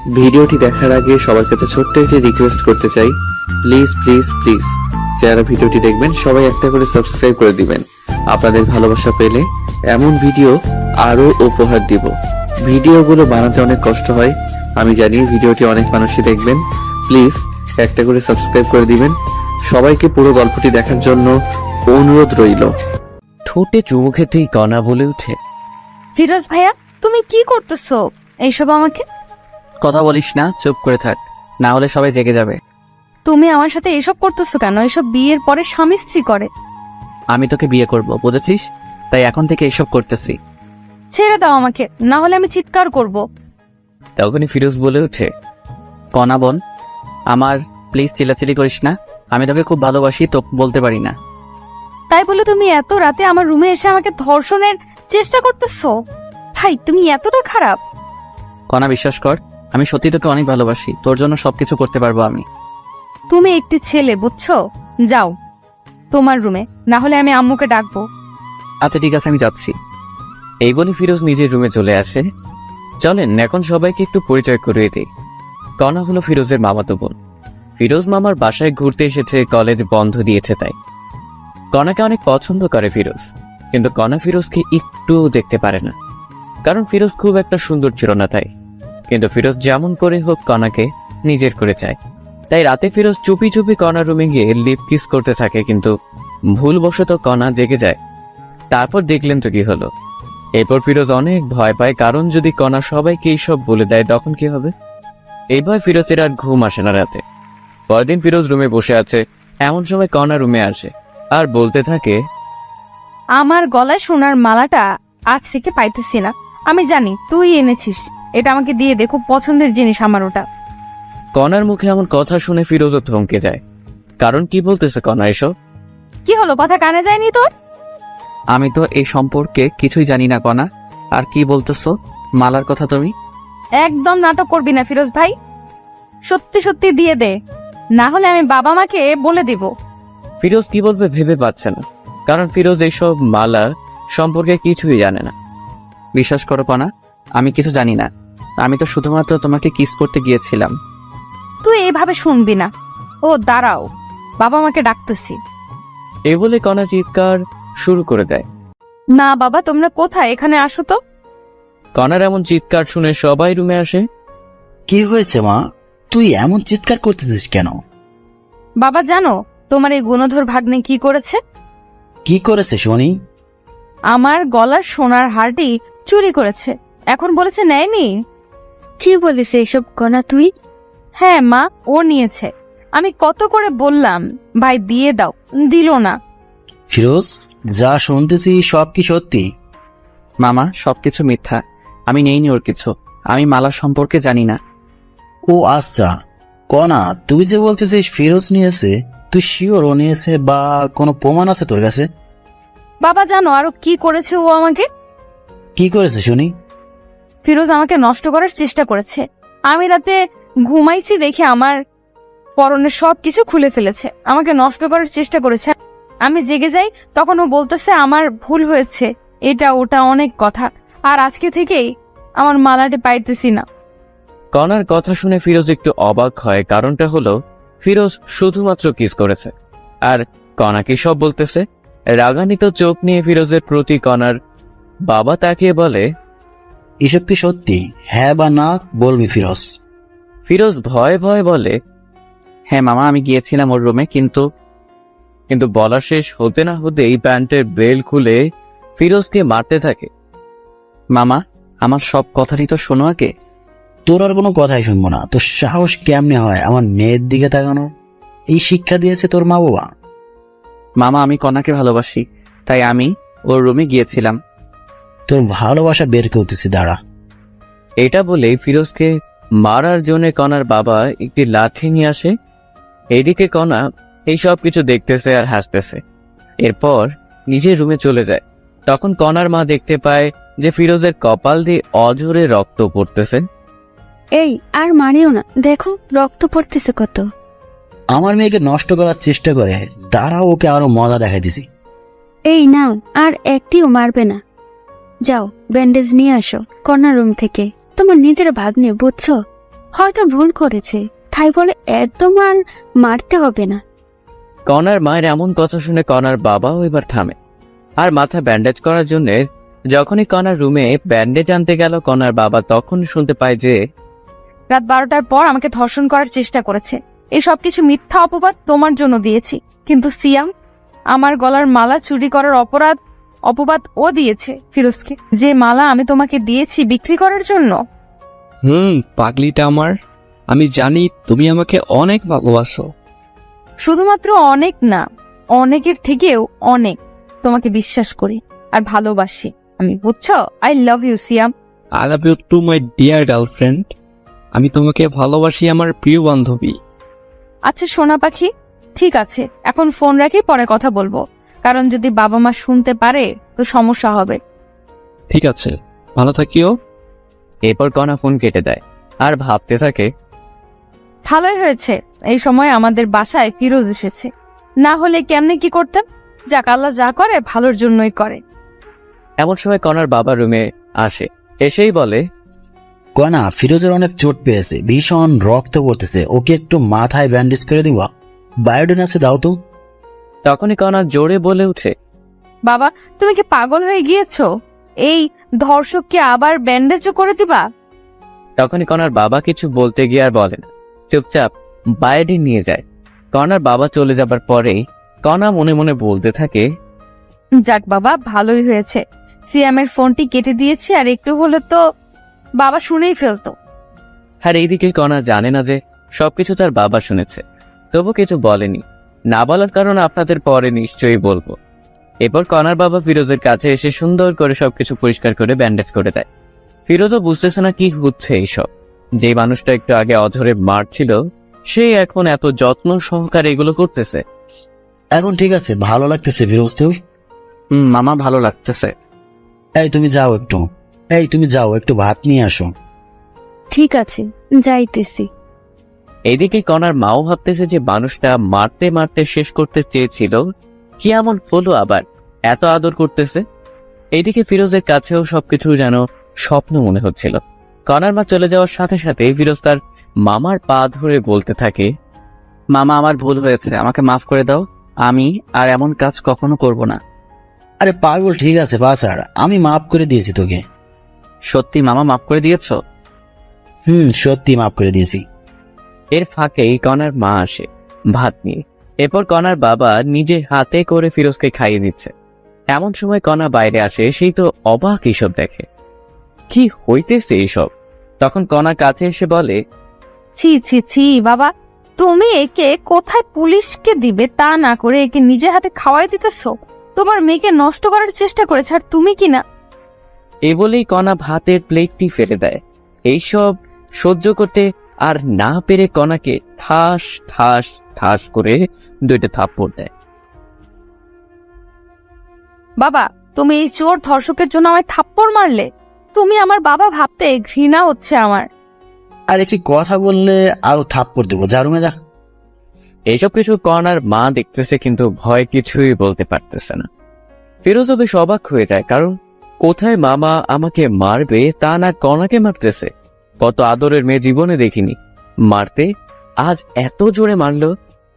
ভিডিওটি দেখার আগে সবার কাছে ছোট্ট একটি রিকোয়েস্ট করতে চাই, প্লিজ প্লিজ প্লিজ যারা ভিডিওটি দেখবেন সবাই একটা করে সাবস্ক্রাইব করে দিবেন। আপনাদের ভালোবাসা পেলে এমন ভিডিও আরো উপহার দিব। ভিডিওগুলো বানাতে অনেক কষ্ট হয়, আমি জানি। ভিডিওটি অনেক মানুষই দেখবেন, প্লিজ একটা করে সাবস্ক্রাইব করে দিবেন। সবাইকে পুরো গল্পটি দেখার জন্য অনুরোধ রইল। ঠোঁটে চুমু খেতেই কণা বলে ওঠে, ফিরোজ ভাইয়া, তুমি কি করতেছো এইসব? আমাকে কথা বলিস না, চুপ করে থাক, না হলে সবাই জেগে যাবে। তুমি আমার সাথে এসব করতেছো কেন? এসব বিয়ের পরে স্বামী স্ত্রী করে। আমি তোকে বিয়ে করব, বুঝেছিস? তাই এখন থেকে এসব করতেছি। ছেড়ে দাও আমাকে, না হলে আমি চিৎকার করব। তখনই ফিরোজ বলে ওঠে, কণা বোন আমার, প্লিজ চিল্লাচিল্লি করিস না। আমি তোকে খুব ভালোবাসি, তো বলতে পারি না। তাই বলে তুমি এত রাতে আমার রুমে এসে আমাকে ধর্ষণের চেষ্টা করতেছো? ভাই, তুমি এতটা খারাপ? কণা বিশ্বাস কর, আমি সত্যি তোকে অনেক ভালোবাসি, তোর জন্য সবকিছু করতে পারবো আমি। তুমি একটি ছেলে, বুঝছো? যাও তোমার রুমে, না হলে আমি আম্মুকে ডাকবো। আচ্ছা ঠিক আছে, আমি যাচ্ছি। এই বলে ফিরোজ নিজের রুমে চলে আসে। চলেন এখন সবাইকে একটু পরিচয় করিয়ে দিই। কণা হলো ফিরোজের মামাতো বোন। ফিরোজ মামার বাসায় ঘুরতে এসেছে, কলেজ বন্ধ দিয়েছে তাই। কণাকে অনেক পছন্দ করে ফিরোজ, কিন্তু কণা ফিরোজকে একটু দেখতে পারে না, কারণ ফিরোজ খুব একটা সুন্দর ছিল না তাই। কিন্তু ফিরোজ যেমন করে হোক কণাকে নিজের করে চায়। তাই রাতে ফিরোজ চুপি চুপি কণার রুমে গিয়ে লিপ কিস করতে থাকে, কিন্তু ভুলবশত কণা জেগে যায়। তারপর দেখলেন তো কি হলো। এরপর ফিরোজ অনেক ভয় পায়, কারণ যদি কণা সবাইকে এইসব বলে দেয় তখন কি হবে। এই ভয় ফিরোজের আর ঘুম আসে না রাতে। পরদিন ফিরোজ রুমে বসে আছে, এমন সময় কণা রুমে আসে আর বলতে থাকে, আমার গলায় সোনার মালাটা আজ থেকে পাইতেছি না। আমি জানি তুই এনেছিস, এটা আমাকে দিয়ে দে, খুব পছন্দের জিনিস আমার ওটা। কণার মুখে এমন কথা শুনে ফিরোজও থমকে যায়, কারণ কি বলতেছে কণা এসব? কি হলো, কথা কানে যায়নি তোর? আমি তো এই সম্পর্কে কিছুই জানি না কণা, আর কি বলতেছো মালার কথা তুমি? একদম নাটক করবি না ফিরোজ ভাই, সত্যি সত্যি দিয়ে দে, না হলে আমি বাবা মাকে বলে দিব। ফিরোজ কি বলবে ভেবে পাচ্ছে না, কারণ ফিরোজ এইসব মালা সম্পর্কে কিছুই জানে না। বিশ্বাস করো কণা, আমি কিছু জানি না। আমি তো শুধুমাত্র তোমাকে কিস করতে গিয়েছিলাম। তুই এইভাবে শুনবি না। ও দাঁড়াও, বাবা মাকে ডাকতেছি। এ বলে কণা চিৎকার শুরু করে দেয়। না বাবা, তোমরা কোথায়? এখানে আসো তো। কণার এমন চিৎকার শুনে সবাই রুমে আসে। কি হয়েছে মা, তুই এমন চিৎকার করতেছিস কেন? বাবা জানো তোমার এই গুণধর ভাগ্নে কি করেছে? কি করেছে শুনি? আমার গলার সোনার হারটি চুরি করেছে, এখন বলেছে নেয়নি। কি বলিস এইসব কণা তুই? হ্যাঁ মা, ও নিয়েছে। আমি কত করে বললাম ভাই দিয়ে দাও, দিল না। ফিরোজ, যা শুনতেছি সব কি সত্যি? মামা সবকিছু মিথ্যা, আমি নেইনি ওর কিছু। আমি মালা সম্পর্কে জানি না। ও আচ্ছা, কণা তুই যে বলতেছিস ফিরোজ নিয়েছে, তুই শিওর ও নিয়েছে বা কোনো প্রমাণ আছে তোর কাছে? বাবা জানো আরো কি করেছে ও আমাকে? কি করেছে শুনি? ফিরোজ আমাকে নষ্ট করার চেষ্টা করেছে। আমি রাতে ঘুমাইছি দেখে আমার পরনের সব কিছু খুলে ফেলেছে, আমাকে নষ্ট করার চেষ্টা করেছে। আমি জেগে যাই, তখন ও বলতেছে আমার ভুল হয়েছে, এটা ওটা অনেক কথা, আর আজকে থেকেই আমার মালাটি পাইতেছি না। কণার কথা শুনে ফিরোজ একটু অবাক হয়, কারণটা হলো ফিরোজ শুধুমাত্র কিস করেছে, আর কণা কি সব বলতেছে। রাগান্বিত চোখ নিয়ে ফিরোজের প্রতি কণার বাবা তাকিয়ে বলে, এসব কি সত্যি? হ্যাঁ বা না বলবি ফিরোজ। ফিরোজ ভয়ে ভয়ে বলে, হ্যাঁ মামা, আমি গিয়েছিলাম ওর রুমে, কিন্তু বলা শেষ হতে না হতেই প্যান্টের বেল খুলে ফিরোজকে মারতে থাকে। মামা, আমার সব কথারই তো শোনো আগে। তোর আর কোনো কথাই শুনবো না। তোর সাহস কেমনে হয় আমার মেয়ের দিকে তাকানো? এই শিক্ষা দিয়েছে তোর মা বাবা? মামা, আমি কণাকে ভালোবাসি, তাই আমি ওর রুমে গিয়েছিলাম। তোর ভালোবাসা বের করতেছি, দাঁড়া। এটা বলে ফিরোজকে মারার জন্য কণার বাবা একটি লাঠি নিয়ে আসে। এইদিকে কণা এই সব কিছু দেখতেছে আর হাসতেছে। এরপর নিজের রুমে চলে যায়। তখন কণার মা দেখতে পায় যে ফিরোজের কপাল দিয়ে অঝরে রক্ত পড়তেছে। এই আর মারিও না, দেখো রক্ত পড়তেছে কত। আমার মেয়েকে নষ্ট করার চেষ্টা করে, দাঁড়াও ওকে আরো মজা দেখাই দিছি। এই নাও, আর একটিও মারবে না। যাও ব্যান্ডেজ নিয়ে আসো কর্নার রুম থেকে। তোমার নিজের ভাগ্নে, বুঝছো? হয়তো ভুল করেছে, তাই বলে এত মারতে হবে না। কনার মায়ের এমন কথা শুনে কনার বাবাও এবার থামে আর মাথা ব্যান্ডেজ করার জন্য যখনই কনার রুমে ব্যান্ডেজ আনতে গেল, কনার বাবা তখন শুনতে পায় যে রাত 12টার পর আমাকে ধর্ষণ করার চেষ্টা করেছে। এই সব কিছু মিথ্যা অপবাদ তোমার জন্য দিয়েছি, কিন্তু সিয়াম আমার গলার মালা চুরি করার অপবাদ ও দিয়েছে ফিরোজকে। যে মালা আমি তোমাকে দিয়েছি বিক্রি করার জন্য। পাগলিটা আমার, আমি জানি তুমি আমাকে অনেক ভালোবাসো। শুধুমাত্র অনেক না, অনেকের থেকেও অনেক তোমাকে বিশ্বাস করি আর ভালোবাসি আমি, বুঝছো? I love you Siam. I love you too my dear girlfriend. আমি তোমাকে ভালোবাসি আমার প্রিয় বান্ধবী। আচ্ছা সোনা পাখি, ঠিক আছে, এখন ফোন রাখি, পরে কথা বলবো, কারণ যদি বাবা মা শুনতে পারে তো সমস্যা হবে। ঠিক আছে, ভালো থাকিও। এরপর কনা ফোন কেটে দেয় আর ভাবতে থাকে, ভালোই হয়েছে এই সময় আমাদের বাসায় ফিরোজ এসেছে, না হলে কেমনে কি করতাম। যাক, আল্লাহ যা করে ভালোর জন্যই করে। এমন সময় কনার বাবা রুমে আসে, এসেই বলে, কনা, ফিরোজের অনেক চোট পেয়েছে, ভীষণ রক্ত পড়তেছে, ওকে একটু মাথায় ব্যান্ডেজ করে দিবা, বায়োডিন আছে দাও তো। তখনই কনা জোরে বলে উঠে, বাবা তুমি কি পাগল হয়ে গিয়েছো? এই ধর্ষককে আবার ব্যান্ডেজও করে দিবা? তখনই কনার বাবা কিছু বলতে গিয়ে আর বলে না, চুপচাপ বায়োডিন নিয়ে যায়। কনার বাবা চলে যাবার পরেই কনা মনে মনে বলতে থাকে, যাক বাবা, ভালোই হয়েছে সিয়ামের ফোনটি কেটে দিয়েছি, আর একটু হলে তো বাবা শুনেই ফেলতো। আর এইদিকে কনা জানে না যে সবকিছু তার বাবা শুনেছে, তবু কিছু বলেনি। না বলার কারণ আপনাদের পরে নিশ্চয়ই বলবো। এরপর কনার বাবা ফিরোজের কাছে এসে সুন্দর করে সবকিছু পরিষ্কার করে ব্যান্ডেজ করে দেয়। ফিরোজও বুঝতেছে না কি হচ্ছে এইসব। যে মানুষটা একটু আগে অঝরে মারছিল, সে এখন এত যত্ন সহকারে এগুলো করতেছে। এখন ঠিক আছে, ভালো লাগতেছে ফিরোজ তোর? মামা ভালো লাগতেছে। তুমি যাও একটু ভাত নিয়ে আসো। ঠিক আছে, যাইতেছি। এইদিকে কনার মাও ভাবতেছে যে মানুষটা মারতে মারতে শেষ করতে চেয়েছিল, কি এমন হলো আবার এত আদর করতেছে। এইদিকে ফিরোজের কাছেও সবকিছু যেন স্বপ্ন মনে হচ্ছিল। কনার মা চলে যাওয়ার সাথে সাথে ফিরোজ তার মামার পা ধরে বলতে থাকে, মামা আমার ভুল হয়েছে, আমাকে মাফ করে দাও, আমি আর এমন কাজ কখনো করব না। আরে পাগল, ঠিক আছে বাছার, আমি মাফ করে দিয়েছি তোকে। সত্যি মামা মাফ করে দিয়েছো? সত্যি মাফ করে দিয়েছি। এর ফাঁকেই কনার মা আসে ভাত নিয়ে। এরপর কনার বাবা নিজে হাতে করে ফিরোজকে খাইয়ে দিচ্ছে। এমন সময় কনা বাইরে আসে, সেই তো অবাক এইসব দেখে, কি হইতেছে এইসব। তখন কনা কাছে এসে বলে, ছি ছি ছি বাবা, তুমি একে কোথায় পুলিশকে দিবে তা না করে একে নিজের হাতে খাওয়াই দিতেছো। তোমার মেয়েকে নষ্ট করার চেষ্টা করেছে, আর তুমি কি না। এ বলেই কনা ভাতের প্লেটটি ফেলে দেয়। এইসব সহ্য করতে আর না পেরে কনাকে ঠাস ঠাস ঠাস করে 2টা থাপ্পড় দেয়। বাবা তুমি এই চোর ধর্ষকের জন্য আমায় থাপ্পড় মারলে? তুমি আমার বাবা ভাবতে ঘৃণা হচ্ছে আমার। আর একটি কথা বললে আরো থাপ্পড় দেবো, যা রুমে যা। এইসব কিছু কনার মা দেখতেছে, কিন্তু ভয় কিছুই বলতে পারতেছে না। ফিরোজও বেশ অবাক হয়ে যায়, কারণ কোথায় মামা আমাকে মারবে তা না কনাকে মারতেছে। কত আদরের মেয়ে জীবনে দেখিনি, মারতে আজ এত জোরে মারলো।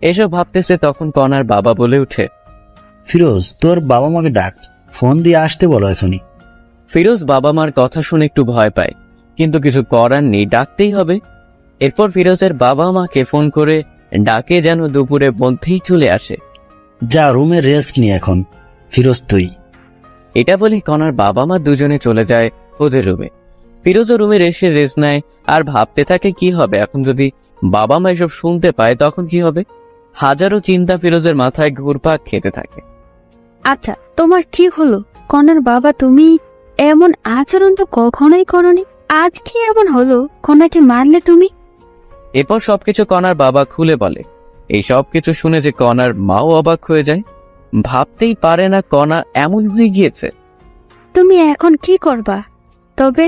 এসব ভাবতেছে, তখন কনার বাবা বলে উঠে, ফিরোজ, তোর বাবা মাকে ডাক, ফোন দিয়ে আসতে বলো এখনই। ফিরোজ বাবা মার কথা শুনে একটু ভয় পায়, কিন্তু কিছু করার নেই, ডাকতেই হবে। এরপর ফিরোজের বাবা মাকে ফোন করে ডাকে যেন দুপুরের মধ্যেই চলে আসে। যা রুমে রেস্ট নি এখন, ফিরোজ তুই। এটা বলে কনার বাবা মা দুজনে চলে যায় ওদের রুমে। ফিরোজও রুমে এসে রেস্ট নেয় আর ভাবতে থাকে কি হবে এখন যদি বাবা মা এসব শুনতে পায়, তখন কি হবে। হাজারো চিন্তা ফিরোজের মাথায় ঘুরপাক খেতে থাকে। আচ্ছা, তোমার কি হলো? কনার বাবা, তুমি এমন আচরণ তো কখনোই করনি, আজ কি এমন হলো? কনাকে মারলে তুমি? এরপর সবকিছু কনার বাবা খুলে বলে। এই সবকিছু শুনে যে কনার মাও অবাক হয়ে যায়, ভাবতেই পারে না কনা এমন হয়ে গিয়েছে। তুমি এখন কি করবা? তবে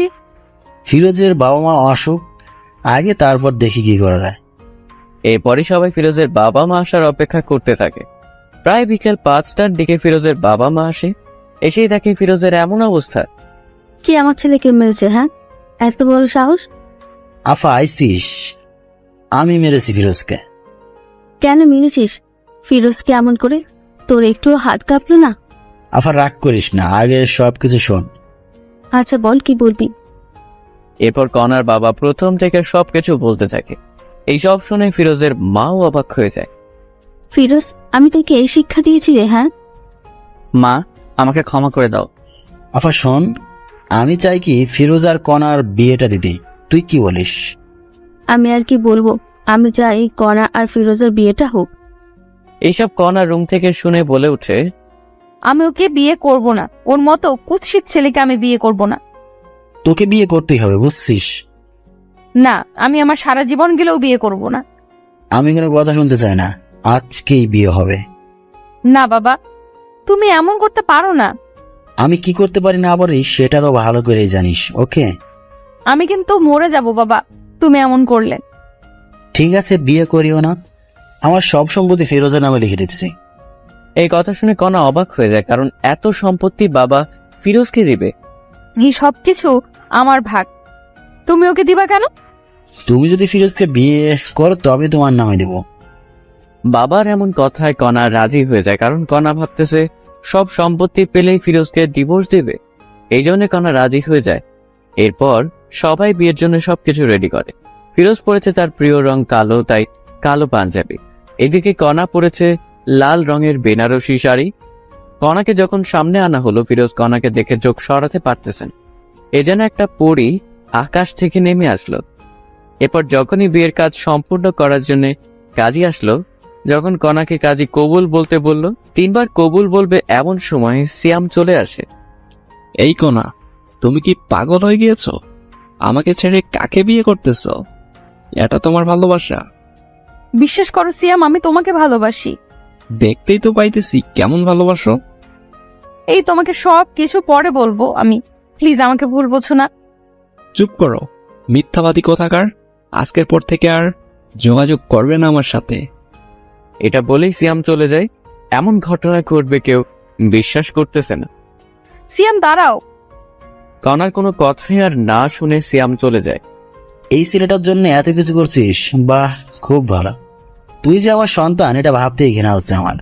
ফিরোজের বাবা মা আসুক আগে, তারপর দেখি কি করা যায়। এরপরই সবাই ফিরোজের বাবা মা আসার অপেক্ষা করতে থাকে। প্রায় বিকেল 5টার দিকে ফিরোজের বাবা মা আসে। এসেই দেখে ফিরোজের এমন অবস্থা। কি আমার ছেলেকে মেরেছে? হ্যাঁ, এত বড় সাহস? আফা আইসিস, আমি মেরেছি ফিরোজকে। কেন মেরেছিস ফিরোজকে এমন করে? তোর একটু হাত কাঁপলো না? আফা রাগ করিস না, আগে সবকিছু শোন। আচ্ছা বল, কি বলবি? এরপর কনার বাবা প্রথম থেকে সবকিছু বলতে থাকে। এই সব শুনে ফিরোজের মাও অবাক হয়ে যায়। ফিরোজ, আমি তোকে এই শিক্ষা দিয়েছি রে? হ্যাঁ, মা, আমাকে ক্ষমা করে দাও। আফা শোন, আমি চাই কি ফিরোজ আর কনার বিয়েটা দিতে, তুই কি বলিস? আমি আর কি বলবো, আমি চাই কণা আর ফিরোজের বিয়েটা হোক। এইসব কনার রুম থেকে শুনে বলে ওঠে, আমি ওকে বিয়ে করব না, ওর মতো কুৎসিত ছেলেকে আমি বিয়ে করব না। তোকে বিয়ে করতেই হবে, বুঝছিস? না, আমি আমার সারা জীবন গেলেও বিয়ে করব না। আমি কোনো কথা শুনতে চাই না, আজকেই বিয়ে হবে। না বাবা, তুমি এমন করতে পারো না। আমি কি করতে পারি না পারি সেটা তো ভালো করেই জানিস, ওকে? আমি কিন্তু মরে যাব বাবা তুমি এমন করলে। ঠিক আছে, বিয়ে করিও না, আমার সব সম্পত্তি ফিরোজের নামে লিখে দিতেছি। এই কথা শুনে কনা অবাক হয়ে যায়, কারণ এত সম্পত্তি বাবা ফিরোজকে দিবে। এই সবকিছু আমার ভাগ, তুমি ওকে দিবা কেন? তুমি যদি ফিরোজকে বিয়ে করো তবে তোমার নামে দেব। বাবার এমন কথায় কনা রাজি হয়ে যায়, কারণ কনা ভাবতেছে সব সম্পত্তি পেলেই ফিরোজকে ডিভোর্স দেবে। এই জন্য কনা রাজি হয়ে যায়। এরপর সবাই বিয়ের জন্য সবকিছু রেডি করে। ফিরোজ পরেছে তার প্রিয় রং কালো, তাই কালো পাঞ্জাবি। এদিকে কনা পরেছে লাল রঙের বেনারসি শাড়ি। কনাকে যখন সামনে আনা হলো, ফিরোজ কনাকে দেখে চোখ সরাতে পারতেছেন। এ যেন একটা পরী আকাশ থেকে নেমে আসলো। এরপর যখনই বিয়ের কাজ সম্পূর্ণ করার জন্য কাজী আসলো, যখন কনাকে কাজী কবুল বলতে বলল, 3 বার কবুল বলবে এমন সময় সিয়াম চলে আসে। এই কোনা, তুমি কি পাগল হয়ে গিয়েছো? আমাকে ছেড়ে কাকে বিয়ে করতেছো? এটা তোমার ভালোবাসা? বিশ্বাস করো সিয়াম, আমি তোমাকে ভালোবাসি। দেখতেই তো পাইতেছি কেমন ভালোবাসো। এই তোমাকে সব কিছু পরে বলবো আমি, প্লিজ আমাকে ভুল বোঝো না। চুপ করো, মিথ্যাবাদী কোথাকার। আজকের পর থেকে আর যোগাযোগ করবে না আমার সাথে। এটা বলেই সিয়াম চলে যায়। এমন ঘটনা ঘটবে কেউ বিশ্বাস করতেছে না। সিয়াম দাঁড়াও। কনার কোনো কথাই আর না শুনে সিয়াম চলে যায়। এই ছেলেটার জন্য এত কিছু করছিস, বাহ, খুব ভালো। তুই যে আমার সন্তান এটা ভাবতেই ঘৃণা হচ্ছে আমার।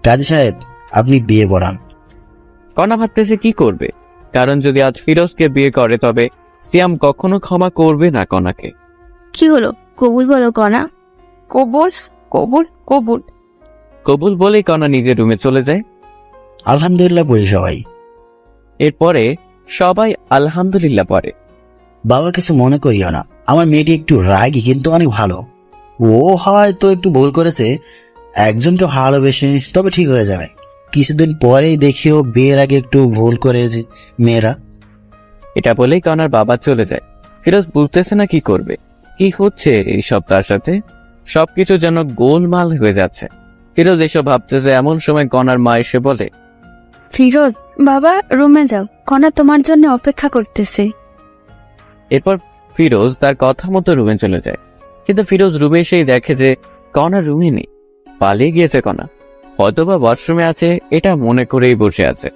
কাজী সাহেব, আপনি বিয়ে পড়ান। কনা ভাবতেছে কি করবে, কারণ যদি আজ ফিরোজকে বিয়ে করে তবে সিয়াম কখনো ক্ষমা করবে না কনাকে। কি হলো, কবুল বলো কণা। কবুল কবুল কবুল। কবুল বলেই কনা নিজের রুমে চলে যায়। আলহামদুলিল্লাহ পড়ি সবাই। এরপরে সবাই আলহামদুলিল্লাহ পড়ে। বাবা কিছু মনে করিও না, আমার মেয়েটি একটু রাগী কিন্তু অনেক ভালো। ও হয়তো একটু ভুল করেছে, একজনকে ভালোবেসে, তবে ঠিক হয়ে যাবে। কিছুদিন পরেই দেখিও বিয়ের আগে একটু ভুল করেছে মেয়েরা। এটা বলেই কনার বাবা চলে যায়। ফিরোজ বুঝতেছে না কি করবে, কি হচ্ছে এইসব তার সাথে। সবকিছু যেন গোলমাল হয়ে যাচ্ছে। ফিরোজ এসব ভাবতেছে, এমন সময় কনার মা এসে বলে, ফিরোজ বাবা, রুমে যাও, কণা তোমার জন্য অপেক্ষা করতেছে। এরপর ফিরোজ তার কথা মতো রুমে চলে যায়। কিন্তু ফিরোজ রুমে এসেই দেখে যে কনা রুমে নেই, পালিয়ে গিয়েছে কনা। হয়তোবা ওয়াশরুমে আছে এটা মনে করেই বসে আছে।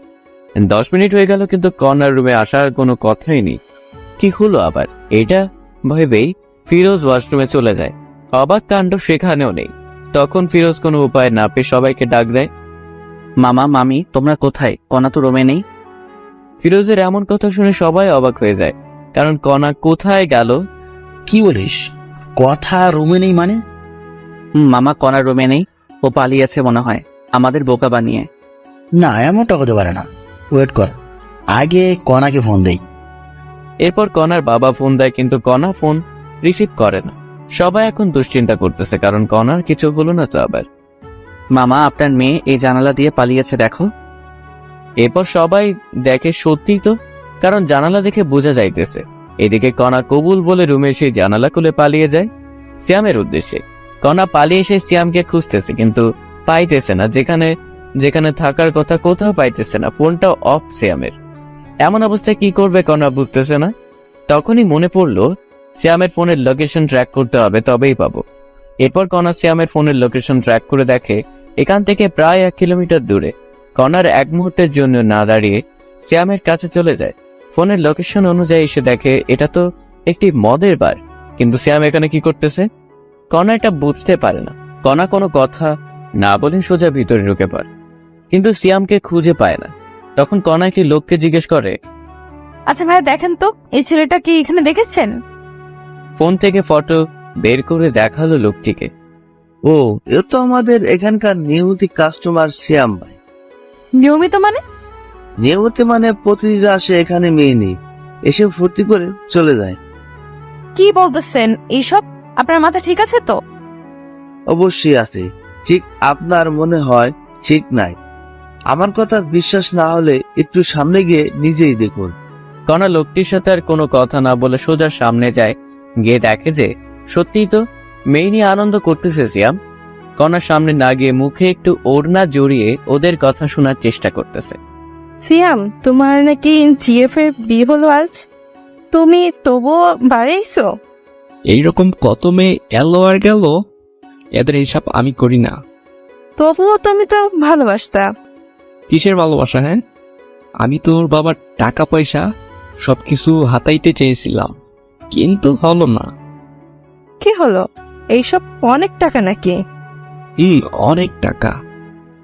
10 মিনিট হয়ে গেল কিন্তু কনার রুমে আসার কোনো কথাই নেই। কি হলো আবার, এটা ভেবেই ফিরোজ ওয়াশরুমে চলে যায়। অবাক কাণ্ড সেখানেও নেই। তখন ফিরোজ কোনো উপায় না পেয়ে সবাইকে ডাক দেয়, মামা মামি তোমরা কোথায়? কনা তো রুমে নেই। ফিরোজের এমন কথা শুনে সবাই অবাক হয়ে যায়, কারণ কনা কোথায় গেল। কি বলিস, কথা রুমে নেই মানে? মামা কনার রুমে নেই, ও পালিয়েছে মনে হয় আমাদের বোকা বানিয়ে। না, এমনটা হতে পারে না। ওয়েট কর, আগে কনাকে ফোন দেই। এরপর কনার বাবা ফোন দেয়, কিন্তু কনা ফোন রিসিভ করে না। সবাই এখন দুশ্চিন্তা করতেছে, কারণ কনার কিছু হলো না তো আবার। মামা আপনার মেয়ে এই জানালা দিয়ে পালিয়েছে দেখো। এরপর সবাই দেখে সত্যি তো, কারণ জানালা দেখে বোঝা যাইতেছে। এদিকে কনা কবুল বলে রুমে সেই জানালা খুলে পালিয়ে যায় সিয়ামের উদ্দেশ্যে। কনা পালিয়ে এসে সিয়ামকে খুঁজতেছে, কিন্তু পাইতেছে না। যেখানে যেখানে থাকার কথা কোথাও পাইতেছে না। ফোনটা অফ সিয়ামের। এমন অবস্থায় কি করবে কনা বুঝতেছে না। তখনই মনে পড়লো সিয়ামের ফোনের লোকেশন ট্র্যাক করতে হবে, তবেই পাবো। এরপর কনা সিয়ামের ফোনের লোকেশন ট্র্যাক করে দেখে এখান থেকে প্রায় 1 কিলোমিটার দূরে। কনার এক মুহূর্তের জন্য না দাঁড়িয়ে সিয়ামের কাছে চলে যায়। ফোনের লোকেশন অনুযায়ী এসে দেখে এটা তো একটি মদের বার। কিন্তু সিয়াম এখানে কি করতেছে? কণা এটা বুঝতে পারে না। কণা কোনো কথা না বলে সোজা ভিতরে ঢুকে পড়ে, কিন্তু সিয়ামকে খুঁজে পায় না। তখন কণা একটি লোককে জিজ্ঞেস করে, আচ্ছা ভাইয়া দেখেন তো এই ছেলেটা কি এখানে দেখেছেন? ফোন থেকে ফটো বের করে দেখালো লোকটিকে। ও, এ তো আমাদের এখানকার নিয়মিত কাস্টমার শ্যাম ভাই। নিয়মিত মানে? নিয়মিত মানে প্রতিদিন আসে এখানে মেয়ে নেই, এসে ফুর্তি করে চলে যায়। কি বলতেছেন এইসব? আপনার মাথা ঠিক আছে তো? অবশ্যই আছে, ঠিক আপনার মনে হয় ঠিক নাই। আমার কথা বিশ্বাস না হলে একটু সামনে গিয়ে নিজেই দেখুন। কণা লোকটির সাথে আর কোনো কথা না বলে সোজা সামনে যায়। গিয়ে দেখে যে সত্যিই তো মেয়ে নিয়ে আনন্দ করতেছে সিয়াম। কণার সামনে না গিয়ে মুখে একটু ওড়না জড়িয়ে ওদের কথা শোনার চেষ্টা করতেছে। সিয়াম, তোমার নাকি জিএফ এর বিয়ে হলো আজ, তুমি তবুও বাড়াইছো? এইরকম কত মেয়ে এলো আর গেল, এদের হিসাব আমি করি না। তবুও তুমি তো ভালোবাসতা। কিসের ভালোবাসা? হ্যাঁ, আমি তোর বাবার টাকা পয়সা সবকিছু হাতাইতে চেয়েছিলাম, কিন্তু হলো না। কি হলো? এইসব অনেক টাকা নাকি? অনেক টাকা।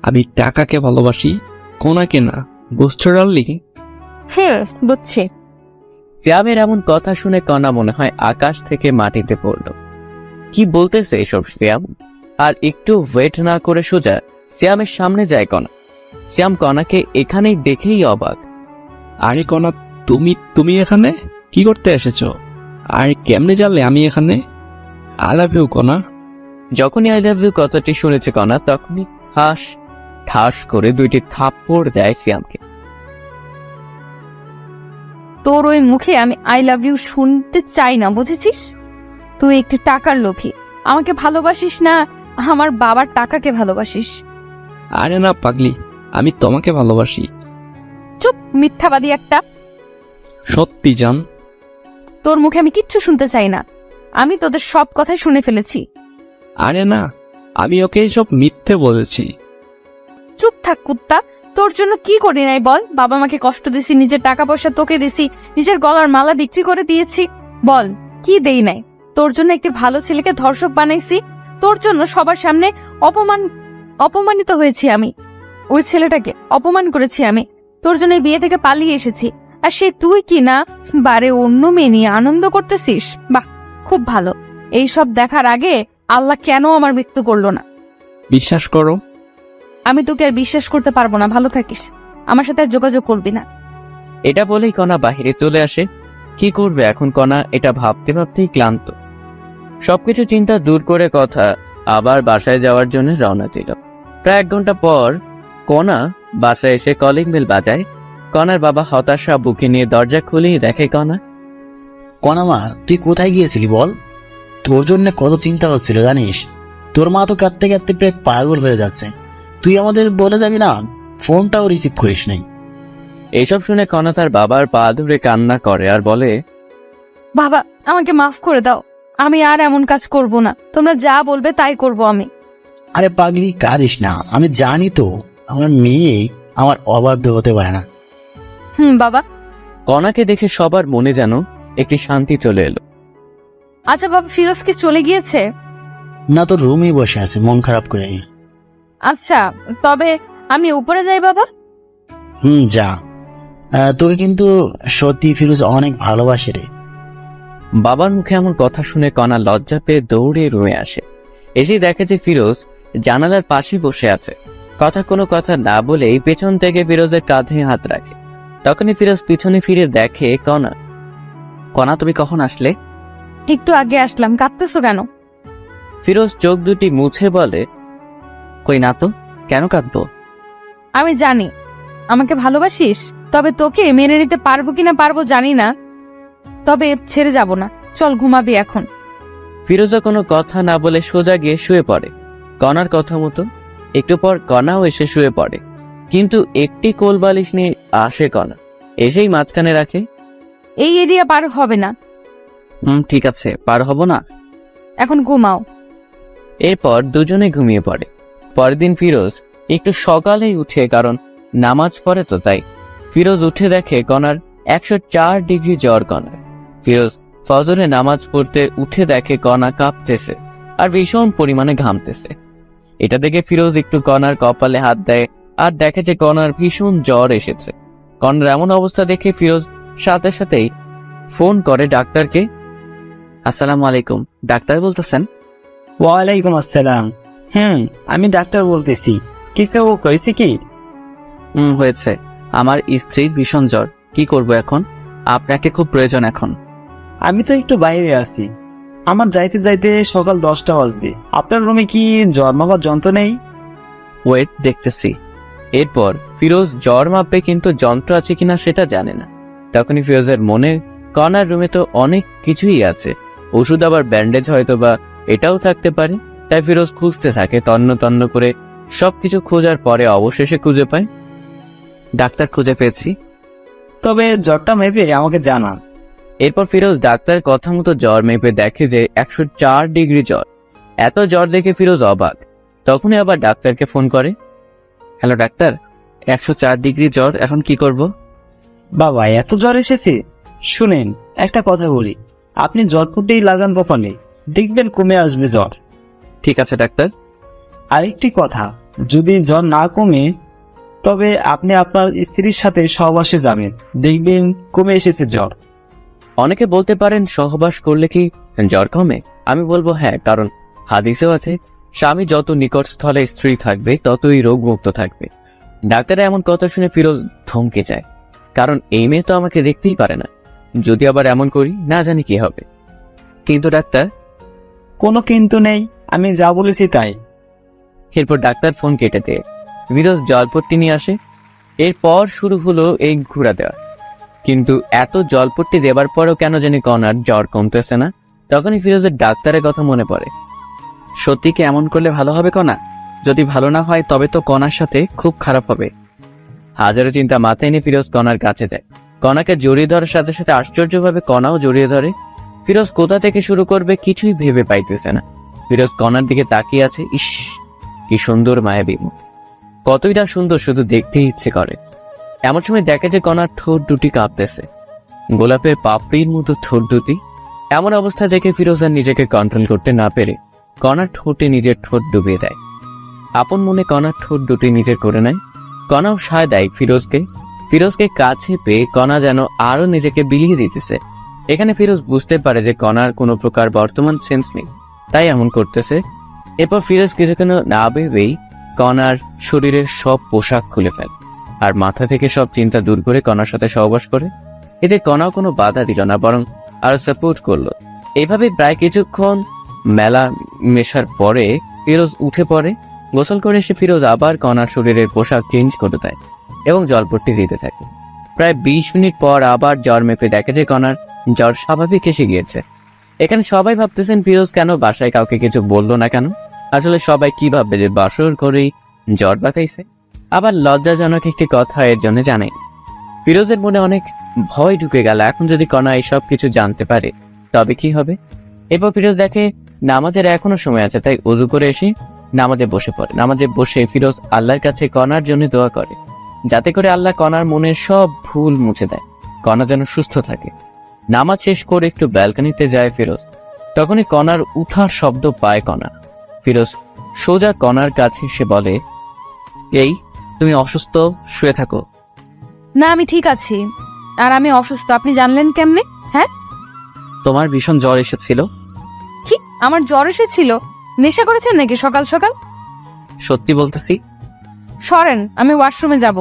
আমি টাকাকে ভালোবাসি, কোনাকে না। বুঝছো ডার্লিং? বুঝছি। সিয়ামের এমন কথা শুনে কণা মনে হয় আকাশ থেকে মাটিতে পড়ল। কি বলতেছে এসব সিয়াম? আর একটু ওয়েট না করে সোজা সিয়ামের সামনে যায় কণা। সিয়াম কণাকে এখানেই দেখেই অবাক। আরে কনা, তুমি এখানে কি করতে এসেছো? আর কেমনে জানলে আমি এখানে? আই লাভ ইউ কনা। যখনই আই লাভ ইউ কথাটি শুনেছে কণা, তখনই ঠাস করে দুইটি থাপ্পড় দেয় সিয়ামকে। তোর ওই মুখে আমি আই লাভ ইউ শুনতে চাই না, বুঝেছিস? তুই একটু টাকার লোভী। আমাকে ভালোবাসিস না, আমার বাবার টাকাকে ভালোবাসিস। আরে না পাগলি, আমি তোমাকে ভালোবাসি। চুপ, মিথ্যাবাদী একটা। সত্যি জান। তোর মুখে আমি কিচ্ছু শুনতে চাই না। আমি তোদের সব কথাই শুনে ফেলেছি। আরে না, আমি ওকে সব মিথ্যে বলেছি। চুপ থাক কুত্তা। তোর জন্য কি করি নাই বল? বাবা মাকে কষ্ট দিছি, নিজের টাকা পয়সা তোকে দিছি, নিজের গলার মালা বিক্রি করে দিয়েছি। বল কি দেই নাই? তোর জন্য একটি ভালো ছেলেকে ধর্ষক বানাইছি। তোর জন্য সবার সামনে অপমানিত হয়েছি আমি। ওই ছেলেটাকে অপমান করেছি আমি। তোর জন্য এই বিয়ে থেকে পালিয়ে এসেছি। আর সে তুই কি না বারে অন্য মেয়ে নিয়ে আনন্দ করতেছিস? বাহ, খুব ভালো। এই সব দেখার আগে আল্লাহ কেন আমার মৃত্যু করলো না? বিশ্বাস করো, আমি তোকে আর বিশ্বাস করতে পারবো না। ভালো থাকিস, আমার সাথে আর যোগাযোগ করবি না। এটা বলেই কণা বাহিরে চলে আসে। কি করবে এখন কণা, এটা ভাবতে ভাবতেই ক্লান্ত। সবকিছু চিন্তা দূর করে কথা আবার বাসায় যাওয়ার জন্য রওনা দিল। প্রায় 1 ঘন্টা পর কণা বাসায় এসে কলিং বেল বাজায়। কণার বাবা হতাশা বুকে নিয়ে দরজা খুলেই দেখে কণা। কণা, তুই কোথায় গিয়েছিলি বল? তোর জন্য কত চিন্তা হচ্ছিল জানিস? তোর মা তো কাঁদতে কাঁদতে প্রায় পাগল হয়ে যাচ্ছে। তুই আমাদের বলে যাবি না, ফোনটাও রিসিভ করিস নাই। এইসব শুনে কণা তার বাবার পা ধরে কান্না করে আর বলে, বাবা, আমাকে মাফ করে দাও। আমি আর এমন কাজ করব না। তোমরা যা বলবে তাই করব আমি। আরে পাগলি, কাঁদিস না। আমি জানি তো আমার মেয়ে আমার অবাধ্য হতে পারে না। বাবা। কণাকে দেখে সবার মনে যেন একটি শান্তি চলে এলো। আচ্ছা বাবা, ফিরোজ কি চলে গিয়েছে? না, তোর রুমেই বসে আছে মন খারাপ করে। আচ্ছা, তবে আমি উপরে যাই বাবা। যা। তোকে কিন্তু সত্যি ফিরোজ অনেক ভালোবাসে রে। বাবার মুখে এমন কথা শুনে কণা লজ্জা পেয়ে দৌড়ে রুমে আসে। এসে দেখে যে ফিরোজ জানালার পাশে বসে আছে। কোনো কথা না বলেই পেছন থেকে ফিরোজের কাঁধে হাত রাখে। তখনই ফিরোজ পিছনে ফিরে দেখে কণা। কণা, তুমি কখন আসলে? একটু আগে আসলাম। কাঁদতেছো কেন? ফিরোজ চোখ দুটি মুছে বলে, কই না তো, কেন কাঁদবো? আমি জানি আমাকে ভালোবাসিস, তবে তোকে মেনে নিতে পারবো কিনা পারবো জানি না, তবে ছেড়ে যাব না। চল ঘুমাবি এখন। ফিরোজা কোনো কথা না বলে সোজা গিয়ে শুয়ে পড়ে কণার কথা মতো। একটু পর কণাও এসে শুয়ে পড়ে, কিন্তু একটি কোল বালিশ নিয়ে আসে কণা, এসেই মাঝখানে রাখে। এই এরিয়া পার হবে না। ঠিক আছে, পার হব না। এখন ঘুমাও। এরপর দুজনে ঘুমিয়ে পড়ে। পরের দিন ফিরোজ একটু সকালেই উঠে, কারণ নামাজ পড়ে তো তাই। ফিরোজ উঠে দেখে কণার 104 ডিগ্রি জ্বর। কণার ফিরোজ ফজরে নামাজ পড়তে উঠে দেখে কণা কাঁপতেছে আর ভীষণ পরিমাণে ঘামতেছে। এটা দেখে ফিরোজ একটু কণার কপালে হাত দেয় আর দেখে যে কণার ভীষণ জ্বর এসেছে। কণার এমন অবস্থা দেখে ফিরোজ সাথে সাথেই ফোন করে ডাক্তারকে। আসসালামু আলাইকুম, ডাক্তার বলতেছেন? ওয়ালাইকুম আসসালাম। আমি ডাক্তার বলতেছি, কিছু হয়েছে কি? হয়েছে। আমার স্ত্রীর ভীষণ জ্বর, কি করব এখন? আপনাকে খুব প্রয়োজন এখন। আমি তো একটু বাইরে আছি, আমার যাইতে যাইতে সকাল 10টা বাজবে। আপনার রুমে কি জ্বর মাপার যন্ত্র নেই? ওয়েট, দেখতেছি। এরপর ফিরোজ জ্বর মাপবে, কিন্তু যন্ত্র আছে কিনা সেটা জানে না। তখনই ফিরোজের মনে, কণার রুমে তো অনেক কিছুই আছে, ওষুধ আবার ব্যান্ডেজ হয়তো বা এটাও থাকতে পারে। তাই ফিরোজ খুঁজতে থাকে, তন্ন তন্ন করে সবকিছু খোঁজার পরে অবশেষে খুঁজে পায়। ডাক্তার, খুঁজে পেয়েছি। তবে জ্বরটা মেপে আমাকে জানান। এরপর ফিরোজ ডাক্তারের কথা মতো জ্বর মেপে দেখে যে 104 ডিগ্রি জ্বর। এত জ্বর দেখে ফিরোজ অবাক। তখনই আবার ডাক্তারকে ফোন করে। হ্যালো ডাক্তার, 104 ডিগ্রি জ্বর, এখন কি করব? বাবা, এত জ্বর এসেছে? শুনেন, একটা কথা বলি, আপনি জ্বরপুটেই লাগান কপালে, দেখবেন কমে আসবে জ্বর। ঠিক আছে ডাক্তার। আরেকটি কথা, যদি জ্বর না কমে তবে আপনি আপনার স্ত্রীর সাথে সহবাসে যাবেন, দেখবেন কমে এসেছে জ্বর। অনেকে বলতে পারেন সহবাস করলে কি জ্বর কমে? আমি বলবো হ্যাঁ, কারণ হাদিসেও আছে স্বামী যত নিকট স্থলে স্ত্রী থাকবে ততই রোগমুক্ত থাকবে। ডাক্তারের এমন কথা শুনে ফিরোজ থমকে যায়, কারণ এই মেয়ে তো আমাকে দেখতেই পারে না। যদি আবার এমন করি, না জানি কি হবে। কিন্তু ডাক্তার? কোনো কিন্তু নেই, আমি যা বলেছি তাই। এরপর ডাক্তার ফোন কেটে দেয়। ফিরোজ জলপট্টি নিয়ে আসে। এরপর শুরু হলো এই ঘুরা দেওয়া। কিন্তু এত জলপট্টি দেবার পরেও কেন জানি কণার জ্বর কমতেছে না। তখনই ফিরোজের ডাক্তারের কথা মনে পড়ে। সত্যি কি এমন করলে ভালো হবে কণা? যদি ভালো না হয় তবে তো কণার সাথে খুব খারাপ হবে। হাজারো চিন্তা মাথায় নিয়ে ফিরোজ কণার কাছে যায়। কণাকে জড়িয়ে ধরার সাথে সাথে আশ্চর্যভাবে কণাও জড়িয়ে ধরে। ফিরোজ কোথা থেকে শুরু করবে কিছুই ভেবে পাইতেছে না। ফিরোজ কণার দিকে তাকিয়ে আছে। ইস, কি সুন্দর মায়াবী মুখ, কতই না সুন্দর, শুধু দেখতেই ইচ্ছে করে। এমন সময় দেখে যে কণার ঠোঁট দুটি কাঁপতেছে, গোলাপের পাপড়ির মতো ঠোঁট দুটি। এমন অবস্থা দেখে ফিরোজ আর নিজেকে কন্ট্রোল করতে না পেরে কণার ঠোঁটে নিজের ঠোঁট ডুবিয়ে দেয়। আপন মনে কণার ঠোঁট দুটি নিজের করে নেয়। কণাও সায় দেয় ফিরোজকে। ফিরোজকে কাছে পেয়ে কণা যেন আরো নিজেকে বিলিয়ে দিতেছে। এখানে ফিরোজ বুঝতে পারে যে কণার কোনো প্রকার বর্তমান সেন্স নেই, তাই এমন করতেছে। এরপর ফিরোজ কিছুক্ষণ না ভেবেই কণার শরীরের সব পোশাক খুলে ফেলে আর মাথা থেকে সব চিন্তা দূর করে কণার সাথে সহবাস করে। এতে কণাও কোনো বাধা দিল না, বরং আরো সাপোর্ট করলো। এইভাবে প্রায় কিছুক্ষণ মেলা মেশার পরে ফিরোজ উঠে পড়ে। গোসল করে এসে ফিরোজ আবার কণার শরীরের পোশাক চেঞ্জ করে দেয় এবং জলপট্টি দিতে থাকে। প্রায় 20 মিনিট পর আবার জ্বর মেপে দেখে যে কণার জ্বর স্বাভাবিক এসে গিয়েছে। এখানে সবাই ভাবতেছেন ফিরোজ কেন বাসায় কাউকে কিছু বললো না কেন। আসলে সবাই কি ভাববে যে বাসর করেই জ্বর বাতাইছে। আবার লজ্জাজনক একটি কথা এর জন্য জানে। ফিরোজের মনে অনেক ভয় ঢুকে গেল, এখন যদি কণা এইসব কিছু জানতে পারে তবে কি হবে। এরপর ফিরোজ দেখে নামাজের এখনো সময় আছে, তাই ওযু করে এসে নামাজে বসে পড়ে। নামাজে বসে ফিরোজ আল্লাহর কাছে কণার জন্য দোয়া করে, যাতে করে আল্লাহ কণার মনের সব ভুল মুছে দেয়, কণা যেন সুস্থ থাকে। নামাজ শেষ করে একটু ব্যালকনিতে যায় ফিরোজ। তখনই কণার উঠার শব্দ পায় কণা। ফিরোজ সোজা কণার কাছে এসে বলে, এই তুমি অসুস্থ, শুয়ে থাকো। না, আমি ঠিক আছি। আর আমি অসুস্থ আপনি জানলেন কেমনে? হ্যাঁ, তোমার ভীষণ জ্বর এসেছিল। কি আমার জ্বর এসেছিল? নেশা করেছেন নাকি সকাল সকাল? সত্যি বলতেছি। সরেন, আমি ওয়াশরুমে যাব।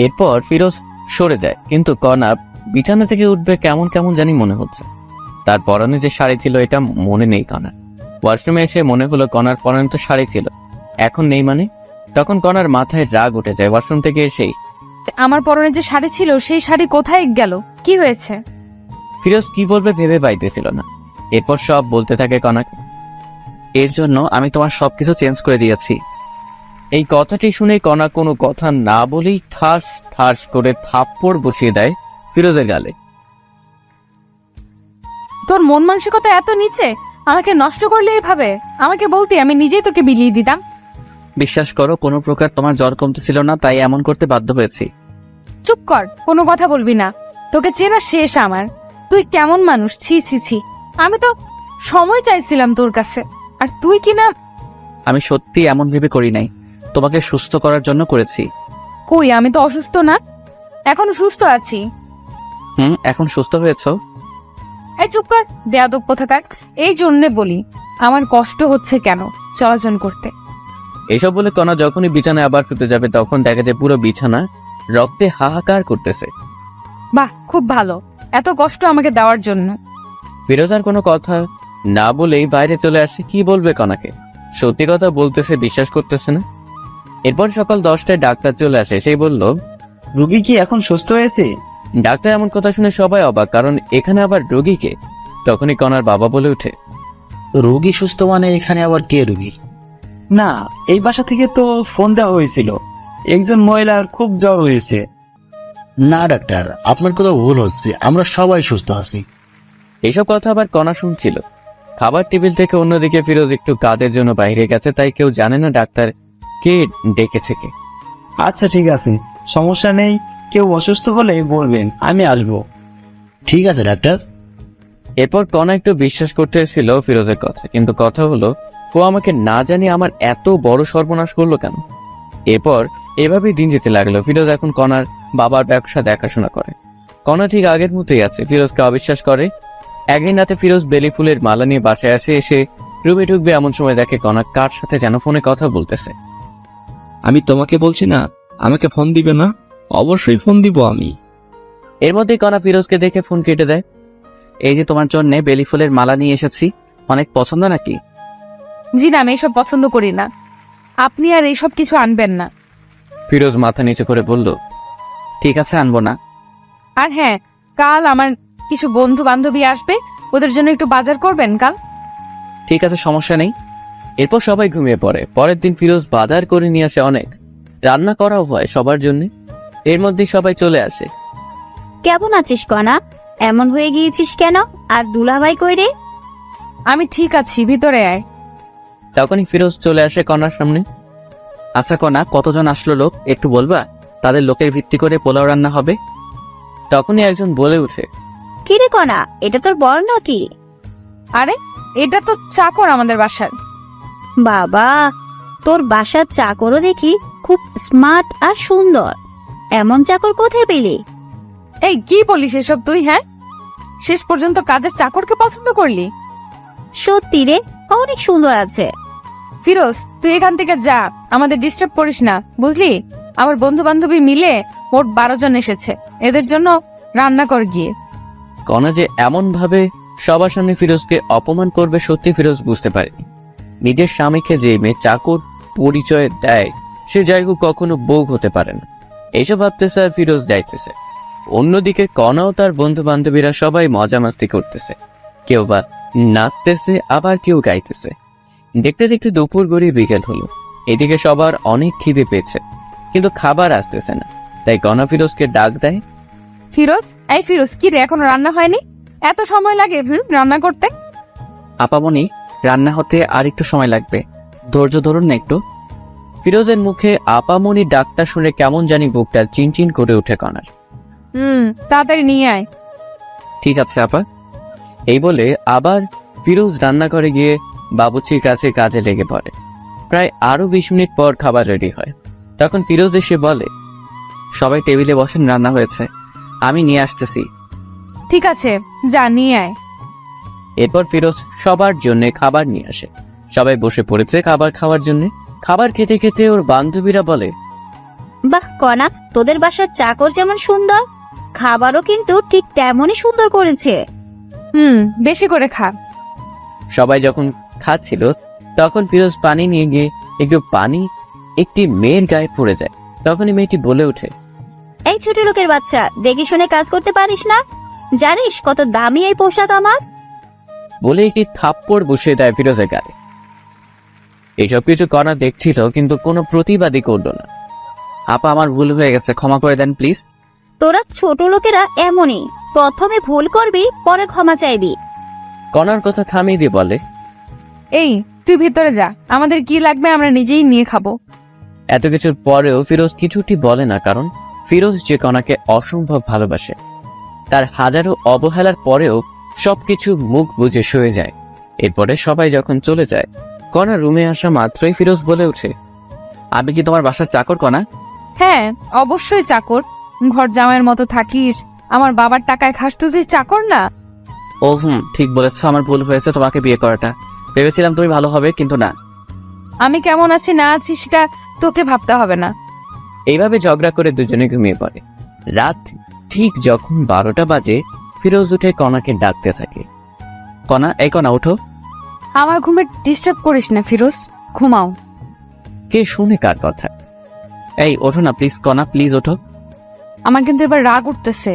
এরপর ফিরোজ সরে যায়, কিন্তু কণা বিছানা থেকে উঠবে কেমন কেমন জানি মনে হচ্ছে। তার পরনে যে শাড়ি ছিল এটা মনে নেই কণার। ওয়াশরুমে এসে মনে হলো কণার পরনে তো শাড়ি ছিল, এখন নেই মানে। তখন কণার মাথায় রাগ উঠে যায়। ওয়াশরুম থেকে এসেই আমার পরনে যে শাড়ি ছিল সেই শাড়ি কোথায় গেল? কি হয়েছে? ফিরোজ কি বলবে ভেবে পাইতেছিল না। এরপর সব বলতে থাকে কণাকে। এর জন্য আমি তোমার সবকিছু চেঞ্জ করে দিয়েছি। এই কথাটি শুনে কণা কোনো কথা না বলেই ঠাস ঠাস করে থাপ্পড় বসিয়ে দেয় ফিরোজের গালে। তোর মন মানসিকতা এত নিচে, আমাকে নষ্ট করলে এইভাবে? আমাকে বলতে আমি নিজেই তোকে বিলিয়ে দিতাম। বিশ্বাস করো, কোনো প্রকার তোমার জ্বর কমতেছিল না, তাই এমন করতে বাধ্য হয়েছি। চুপ কর, কোনো কথা বলবি না। তোকে চেনা শেষ আমার। তুই কেমন মানুষ, ছি ছি ছি। আমি তো সময় চাইছিলাম তোর কাছে, আর তুই কি না। আমি সত্যি এমন ভেবে করি নাই, তোমাকে সুস্থ করার জন্য করেছি। কই, আমি তো অসুস্থ না, এখনো সুস্থ আছি। এখন সুস্থ হয়েছো? এই চুপ কর, বেয়াদব কোথাকার। এই জন্যে বলি আমার কষ্ট হচ্ছে কেন চলাচল করতে। এসব বলে কণা যখনই বিছানায় আবার শুতে যাবে তখন দেখা যায় পুরো বিছানা রক্তে হাহাকার করতেছে। বাহ, খুব ভালো, এত কষ্ট আমাকে দেওয়ার জন্য। ফিরোজ আর কোনো কথা না বলেই বাইরে চলে আসে। কি বলবে কণাকে? সত্যি কথা বলতেছে, বিশ্বাস করতেছে না। এরপর সকাল 10টায় ডাক্তার চলে আসে। সেই বলল, রুগী কি এখন সুস্থ হয়েছে? ডাক্তার এমন কথা শুনে সবাই অবাক, কারণ এখানে আবার রোগীকে। তখনই কণার বাবা বলে ওঠে, রোগী সুস্থ মানে এখানে আবার কে রোগী? না, এই বাসা থেকে তো ফোন দেওয়া হয়েছিল, একজন মহিলার খুব জ্বর হয়েছে। না ডাক্তার, আপনার কথা ভুল হচ্ছে, আমরা সবাই সুস্থ আছি। এইসব কথা আবার কণা শুনছিল। খাবার টেবিল থেকে অন্যদিকে ফিরোজ একটু কাজের জন্য বাইরে গেছে, তাই কেউ জানে না ডাক্তার কে ডেকেছে কে। আচ্ছা ঠিক আছে, সমস্যা নেই, কেউ অসুস্থ হলে বলবেন, আমি আসবো। ঠিক আছে ডাক্তার। এরপর কণা একটু বিশ্বাস করতে এসেছিল ফিরোজের কথা, কিন্তু কথা হলো ও আমাকে না জানি আমার এত বড় সর্বনাশ করলো কেন। এরপর এভাবেই দিন যেতে লাগলো। ফিরোজ এখন কণার বাবার ব্যবসা দেখাশোনা করে। কণা ঠিক আগের মতোই আছে, ফিরোজকে অবিশ্বাস করে। একদিন রাতে ফিরোজ বেলি ফুলের মালা নিয়ে বাসায় আসে। এসে রুমে ঢুকবে এমন সময় দেখে কণা কার সাথে যেন ফোনে কথা বলতেছে। আমি তোমাকে বলছি না আমাকে ফোন দিবে না? অবশ্যই ফোন দিব আমি। এর মধ্যেই কণা ফিরোজকে দেখে ফোন কেটে দেয়। এই যে তোমার জন্য বেলি ফুলের মালা নিয়ে এসেছি, অনেক পছন্দ নাকি? জি না, আমি এইসব পছন্দ করি না, আপনি আর এইসব কিছু আনবেন না। ফিরোজ মাথা নিচু করে বলল, ঠিক আছে, আনবো না। আর হ্যাঁ, কাল আমার কিছু বন্ধু বান্ধবী আসবে, ওদের জন্য একটু বাজার করবেন কাল। ঠিক আছে, সমস্যা নেই। এরপর সবাই ঘুমিয়ে পড়ে। পরের দিন ফিরোজ বাজার করে নিয়ে আসে অনেক, রান্না করাও হয় সবার জন্য। এর মধ্যেই সবাই চলে আসে। কেমন আছিস কণা? এমন হয়ে গিয়েছিস কেন? আর দুলাভাই কই রে? আমি ঠিক আছি, ভিতরে আয়। তখনই ফিরোজ চলে আসে কণার সামনে। আচ্ছা কণা, কতজন আসলো লোক একটু বলবা? তাদের লোকের ভিত্তি করে পোলাও রান্না হবে। তখনই একজন বলে উঠে, কি রে কণা, এটা তোর বর নাকি? আরে, এটা তো চাকর আমাদের বাসার। বাবা, তোর বাসার চাকরও দেখি খুব স্মার্ট আর সুন্দর। এমন চাকর কোথায় পেলি? এই কি বলিস এসব তুই? হ্যাঁ, শেষ পর্যন্ত কাজের চাকরকে পছন্দ করলি? সত্যি রে, অনেক সুন্দর আছে। ফিরোজ, তুই এখান থেকে যা, আমাদের ডিস্টার্ব করিস না, বুঝলি? আমার বন্ধু বান্ধবী মিলে মোট 12 জন এসেছে, এদের জন্য রান্না কর গিয়ে। কণা যে এমন ভাবে সবার সামনে ফিরোজকে অপমান করবে সত্যি ফিরোজ বুঝতে পারেনি। নিজের স্বামীকে যে মেয়ে চাকর পরিচয় দেয় সে জায়গা কখনো বউ হতে পারে না। এইসব ভাবতেছে আর ফিরোজ যাইতেছে। অন্যদিকে কণাও তার বন্ধু বান্ধবীরা সবাই মজা মাস্তি করতেছে, কেউ বা নাচতেছে, আবার কেউ গাইতেছে। দেখতে দেখতে দুপুর গড়িয়ে বিকেল হলো। এদিকে সবার অনেক খিদে পেয়েছে, কিন্তু খাবার আসতেছে না। তাই কণা ফিরোজকে ডাক দেয়। ফিরোজ, এই ফিরোজ, কি রে, এখনো রান্না হয়নি? এত সময় লাগে রান্না করতে? আপামনি, রান্না হতে আর একটু সময় লাগবে, ধৈর্য ধরুন না একটু। ফিরোজের মুখে আপামনি ডাকটা শুনে কেমন জানি বুকটা চিনচিন করে উঠে কণার। তাড়াতাড়ি নিয়ে আয়। ঠিক আছে আপা। এই বলে আবার ফিরোজ রান্নাঘরে গিয়ে বাবুর্চির কাছে কাজে লেগে পড়ে। প্রায় আরো 20 মিনিট পর খাবার রেডি হয়। তখন ফিরোজ এসে বলে, সবাই টেবিলে বসেন, রান্না হয়েছে, আমি নিয়ে আসতেছি। ঠিক আছে, যা নিয়ে আয়। এরপর ফিরোজ সবার জন্য খাবার নিয়ে আসে। সবাই বসে পড়েছে খাবার খাওয়ার জন্য। খাবার খেতে খেতে ওর বান্ধবীরা বলে, বাহ কণা, তোদের বাসার চাকর যেমন সুন্দর, খাবারও কিন্তু ঠিক তেমনই সুন্দর করেছে। বেশি করে খা। সবাই যখন খাচ্ছিল তখন ফিরোজ পানি নিয়ে গিয়ে একটু পানি একটি মেয়ের গায়ে পড়ে যায়। তখনই মেয়েটি বলে ওঠে, এই ছোট লোকের বাচ্চা, দেখে শুনে কাজ করতে পারিস না? জানিস কত দামি এই পোশাক আমার? বলে একটি থাপ্পড় বসিয়ে দেয় ফিরোজের গায়ে। এইসব কিছু কণা দেখছিল, কিন্তু কোনো প্রতিবাদই করলো না। আপা, আমার ভুল হয়ে গেছে, ক্ষমা করে দেন প্লিজ। তোরা ছোট লোকেরা এমনই, প্রথমে ভুল করবি, পরে ক্ষমা চাইবি। কণার কথা থামিয়ে দিয়ে বলে, এই তুই ভিতরে যা, আমাদের কি লাগবে আমরা নিজেই নিয়ে খাবো। এত কিছুর পরেও ফিরোজ কিছুটি বলে না, কারণ ফিরোজ যে কণাকে অসম্ভব ভালোবাসে। তার হাজারো অবহেলার পরেও সবকিছু মুখ বুজে সয়ে যায়। এরপরে সবাই যখন চলে যায়, কণা রুমে আসা মাত্রই ফিরোজ বলে ওঠে, আমি কি তোমার বাসার চাকর কণা? হ্যাঁ, অবশ্যই চাকর। ঘর জামাইয়ের মতো থাকিস, আমার বাবার টাকায় খাস, তুই চাকর না? ও ঠিক বলেছ, আমার ভুল হয়েছে তোমাকে বিয়ে করাটা। ভেবেছিলাম তুমি ভালো হবে, কিন্তু না। আমি কেমন আছি না আছি সেটা তোকে ভাবতে হবে না। এইভাবে ঝগড়া করে দুজনে ঘুমিয়ে পড়ে। রাত ঠিক যখন 12টা বাজে, ফিরোজ উঠে কণাকে ডাকতে থাকে, কণা, এই কণা ওঠো। আমার ঘুমে ডিস্টার্ব করিস না ফিরোজ, ঘুমাও। কে শুনে কার কথা? এই ওঠো না প্লিজ কণা, প্লিজ ওঠো। আমার কিন্তু এবার রাগ উঠতেছে।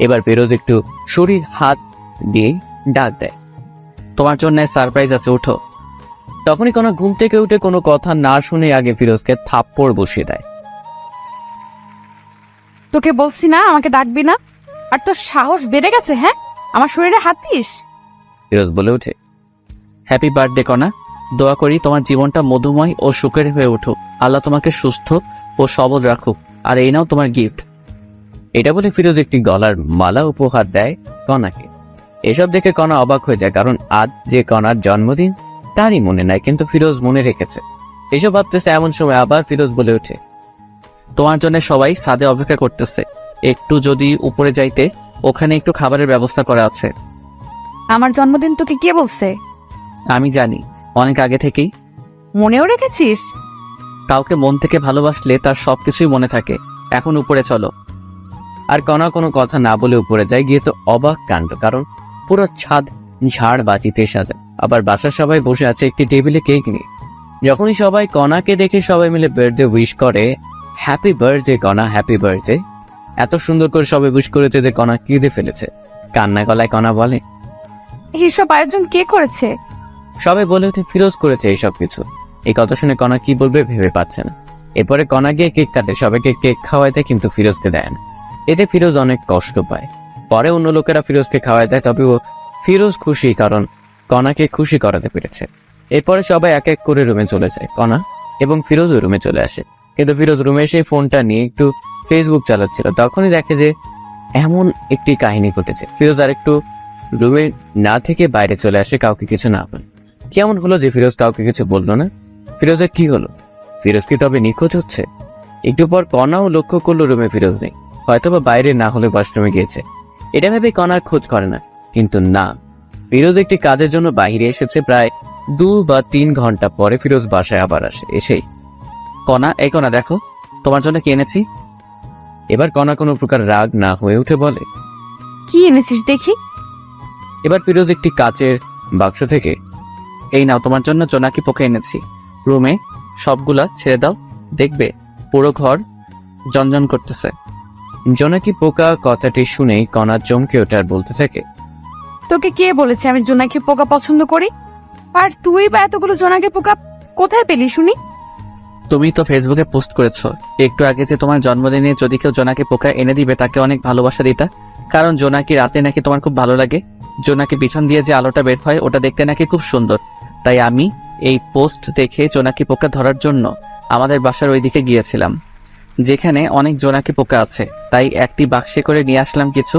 এবার ফিরোজ একটু শরীর হাত দিয়ে ডাক দেয়, তোমার জন্য সারপ্রাইজ আছে, ওঠো। তখনই কণা ঘুম থেকে উঠে কোনো কথা না শুনে আগে ফিরোজকে থাপ্পড় বসিয়ে দেয়। তোকে বলছি না আমাকে ডাকবি না, আর তোর সাহস বেড়ে গেছে? হ্যাঁ, আমার শরীরে হাত দিস? ফিরোজ বলে ওঠে, হ্যাপি বার্থডে কণা, দোয়া করি তোমার জীবনটা মধুময় ও সুখের হয়ে উঠুক। আল্লাহ তোমাকে সুস্থ ও সবল রাখুক, আর এই নাও তোমার গিফট। এটা বলে ফিরোজ একটি গলার মালা উপহার দেয় কণাকে। এসব দেখে কণা অবাক হয়ে যায়, কারণ আজ যে কণার জন্মদিন তারই মনে নাই, কিন্তু ফিরোজ মনে রেখেছে। এসব ভাবতেছে এমন সময় আবার ফিরোজ বলে ওঠে, তোমার জন্য সবাই ছাদে অপেক্ষা করতেছে, একটু যদি উপরে যাইতে, ওখানে একটু খাবারের ব্যবস্থা করা আছে। আমার জন্মদিন তোকে কে বলছে? আমি জানি, অনেক আগে থেকেই। মনেও রেখেছিস? কাউকে মন থেকে ভালোবাসলে তার সবকিছুই মনে থাকে। এখন উপরে চলো। আর কণা কোনো কথা না বলে উপরে যায়। গিয়ে তো অবাক কাণ্ড, কারণ পুরো ছাদ ঝাড় বাতিতে সাজা, আবার বাসার সবাই বসে আছে একটি টেবিলে কেক নিয়ে। যখনই সবাই কণাকে দেখে সবাই মিলে বার্থডে উইশ করে, হ্যাপি বার্থডে কণা, হ্যাপি বার্থডে। এত সুন্দর করে সবাই উইশ করেছে যে কণা কেঁদে ফেলেছে। কান্না গলায় কণা বলে, এইসব আয়োজন কে করেছে? সবাই বলে ওঠে, ফিরোজ করেছে এইসব কিছু। এই কথা শুনে কণা কি বলবে ভেবে পাচ্ছে না। এরপরে কণা গিয়ে কেক কাটে, সবাইকে কেক খাওয়ায় দেয়, কিন্তু ফিরোজকে দেয় না। এতে ফিরোজ অনেক কষ্ট পায়। পরে অন্য লোকেরা ফিরোজকে খাওয়ায় দেয়, তবে ফিরোজ খুশি, কারণ কণাকে খুশি করাতে পেরেছে। এরপরে সবাই এক এক করে রুমে চলে যায়। কণা এবং ফিরোজ রুমে চলে আসে, কিন্তু ফিরোজ রুমে এসে ফোনটা নিয়ে একটু ফেসবুক চালাচ্ছিল। তখনই দেখে যে এমন একটি কাহিনী ঘটেছে। ফিরোজ আর একটু রুমে না থেকে বাইরে চলে আসে, কাউকে কিছু না বলে। কেমন হলো যে ফিরোজ কাউকে কিছু বললো না? ফিরোজের কি হলো? ফিরোজ কি তবে নিখোঁজ হচ্ছে? একটু পর কণাও লক্ষ্য করলো রুমে ফিরোজ নেই, হয়তোবা বাইরে না হলে ওয়াশরুমে গিয়েছে। এটা ভেবে কণার খোঁজ করে না, কিন্তু না, ফিরোজ একটি কাজের জন্য বাইরে এসেছে। প্রায় 2 বা 3 ঘন্টা পরে ফিরোজ বাসায় আবার আসে। এসেই, কণা, এই কণা দেখো, তোমার জন্য কি এনেছি। এবার কণা কোনো প্রকার রাগ না হয়ে উঠে বলে, কি এনেছিস দেখি? এবার ফিরোজ একটি কাচের বাক্স থেকে, এই নাও তোমার জন্য জোনাকি পোকা এনেছি, রুমে সবগুলা ছেড়ে দাও, দেখবে পুরো ঘর জনজন করতেছে। জোনাকি পোকা কথাটি শুনেই কণা চমকে ওঠে আর বলতে থাকে, তোকে কে বলেছে আমি জোনাকি পোকা পছন্দ করি? আর তুই বা এতগুলো জোনাকি পোকা কোথায় পেলি শুনি? তুমি তো ফেসবুকে পোস্ট করেছো একটু আগে যে তোমার জন্মদিনে যদি কেউ জোনাকি পোকা এনে দিবে তাকে অনেক ভালোবাসা দিতা, কারণ জোনাকি রাতে নাকি তোমার খুব ভালো লাগে। জোনাকি পিছন দিয়ে যে আলোটা বের হয় ওটা দেখতে নাকি খুব সুন্দর। তাই আমি এই পোস্ট দেখে জোনাকি পোকা ধরার জন্য আমাদের বাসার ওইদিকে গিয়েছিলাম, যেখানে অনেক জোনাকি পোকা আছে, তাই একটি বাক্সে করে নিয়ে আসলাম কিছু।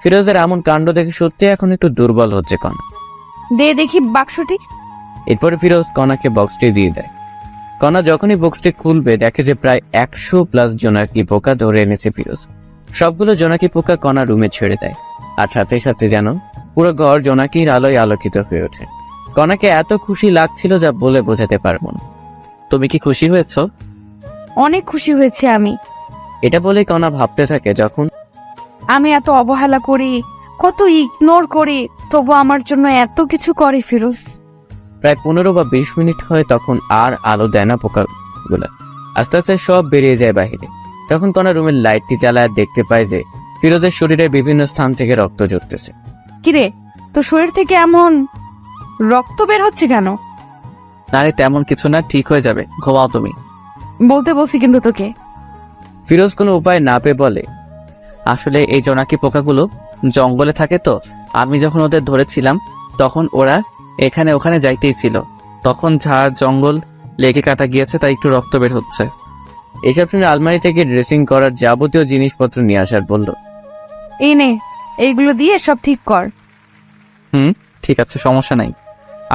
ফিরোজের এমন কাণ্ড দেখে সত্যি এখন একটু দুর্বল হচ্ছে কণা। দে দেখি বাক্সটি। এরপরে ফিরোজ কণাকে বক্সটি দিয়ে দেয়। কণা যখনই বক্সটি খুলবে দেখে যে প্রায় 100+ জোনাকি পোকা ধরে এনেছে ফিরোজ। সবগুলো জোনাকি পোকা কণা রুমে ছেড়ে দেয়, আর সাথে সাথে যেন পুরো ঘর জোনাকির আলোয় আলোকিত হয়ে ওঠে। কণাকে এত খুশি লাগছিল যা বলে বোঝাতে পারবো না। তুমি কি খুশি হয়েছ? অনেক খুশি হয়েছে আমি। এটা বলে কণা ভাবতে থাকে, যখন আমি এত অবহেলা করি, কত ইগনোর করি, তবু আমার জন্য এত কিছু করে ফিরোজ। প্রায় 15 বা 20 মিনিট হয়, তখন আর আলো দেয় না পোকাগুলা। আস্তে আস্তে সব বেরিয়ে যায় বাহিরে। তখন কণা রুমের লাইটটি জ্বালায় দেখতে পায় যে ফিরোজের শরীরের বিভিন্ন স্থান থেকে রক্ত ঝরতেছে। কিরে, তোর শরীর থেকে এমন রক্ত বের হচ্ছে কেন? আরে তেমন কিছু না, ঠিক হয়ে যাবে, ঘুমাও তুমি। বলতে বলছি কিন্তু তোকে। ফিরোজ কোনো উপায় না পেয়ে বলে, আসলে এই জোনাকি পোকাগুলো জঙ্গলে থাকে, তো আমি যখন ওদের ধরেছিলাম তখন ওরা এখানে ওখানে যাইতেই ছিল, তখন ঝাড় জঙ্গল লেগে কাটা গিয়েছে, তাই একটু রক্ত বের হচ্ছে। এসব শুনে আলমারি থেকে ড্রেসিং করার যাবতীয় জিনিসপত্র নিয়ে আসার বলল। এই নে, এইগুলো দিয়ে সব ঠিক কর। ঠিক আছে, সমস্যা নাই,